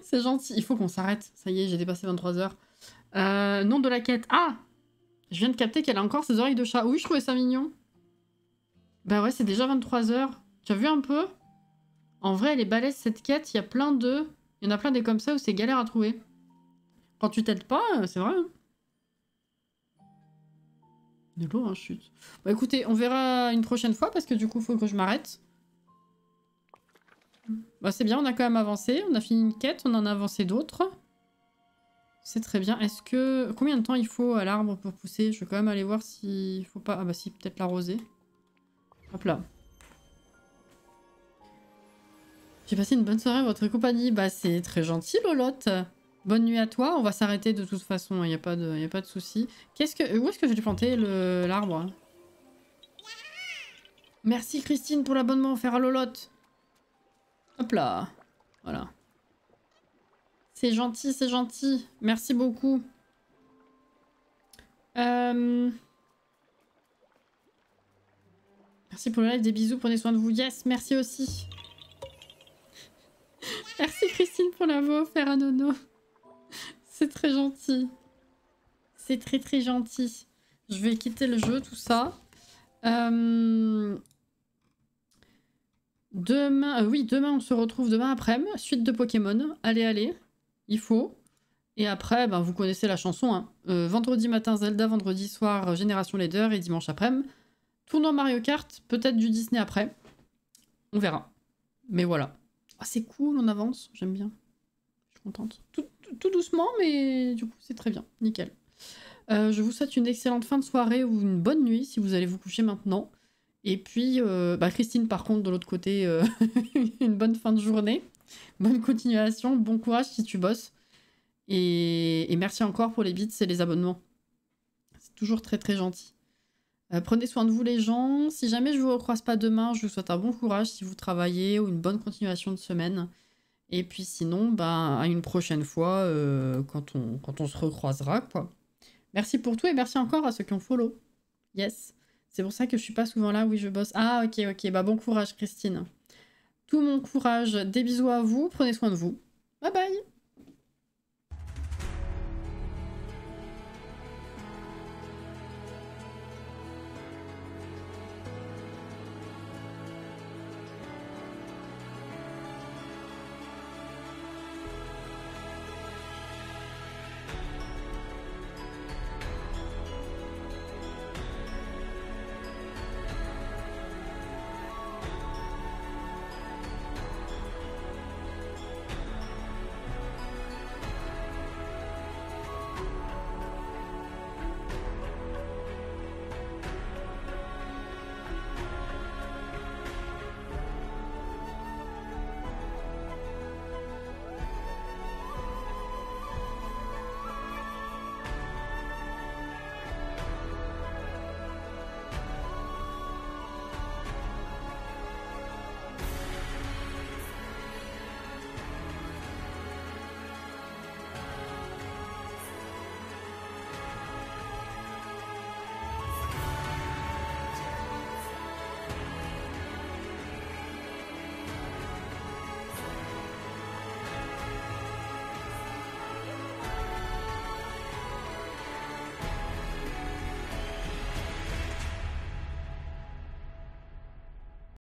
C'est gentil. Il faut qu'on s'arrête. Ça y est, j'ai dépassé 23 heures. Nom de la quête. Ah! Je viens de capter qu'elle a encore ses oreilles de chat. Oui, je trouvais ça mignon. Bah ouais, c'est déjà 23 heures. Tu as vu un peu? En vrai, elle est balèze cette quête. Il y a plein de... Il y en a plein des comme ça où c'est galère à trouver. Quand tu t'aides pas, c'est vrai. Hein. De l'eau en chute. Bah écoutez, on verra une prochaine fois parce que du coup, il faut que je m'arrête. Bah c'est bien, on a quand même avancé. On a fini une quête, on en a avancé d'autres. C'est très bien. Est-ce que... Combien de temps il faut à l'arbre pour pousser? Je vais quand même aller voir s'il faut pas... Ah bah si, peut-être l'arroser. Hop là. J'ai passé une bonne soirée à votre compagnie. Bah c'est très gentil, Lolotte. Bonne nuit à toi. On va s'arrêter de toute façon. Il n'y a pas de souci. Où est-ce que je vais planter l'arbre? Merci Christine pour l'abonnement offert à Lolotte. Hop là. Voilà. C'est gentil, c'est gentil. Merci beaucoup. Merci pour le live, des bisous, prenez soin de vous. Yes, merci aussi. Merci Christine pour l'avoir offert à Nono. C'est très gentil. C'est très très gentil. Je vais quitter le jeu, tout ça. Demain, oui, demain on se retrouve demain après-midi. Suite de Pokémon. Allez, allez. Il faut. Et après, ben, vous connaissez la chanson. Hein. Vendredi matin Zelda, vendredi soir Génération Leader et dimanche après-midi. Tournoi Mario Kart, peut-être du Disney après. On verra. Mais voilà. Ah, c'est cool, on avance. J'aime bien. Je suis contente. Tout doucement, mais du coup, c'est très bien. Nickel. Je vous souhaite une excellente fin de soirée ou une bonne nuit si vous allez vous coucher maintenant. Et puis, bah Christine, par contre, de l'autre côté, une bonne fin de journée. Bonne continuation. Bon courage si tu bosses. Et merci encore pour les bits et les abonnements. C'est toujours très très gentil. Prenez soin de vous les gens. Si jamais je vous recroise pas demain, je vous souhaite un bon courage si vous travaillez ou une bonne continuation de semaine. Et puis sinon, bah, à une prochaine fois quand on se recroisera, quoi. Merci pour tout et merci encore à ceux qui ont follow. Yes. C'est pour ça que je suis pas souvent là. Oui, je bosse. Ah, ok. Bah, bon courage, Christine. Tout mon courage. Des bisous à vous. Prenez soin de vous. Bye bye.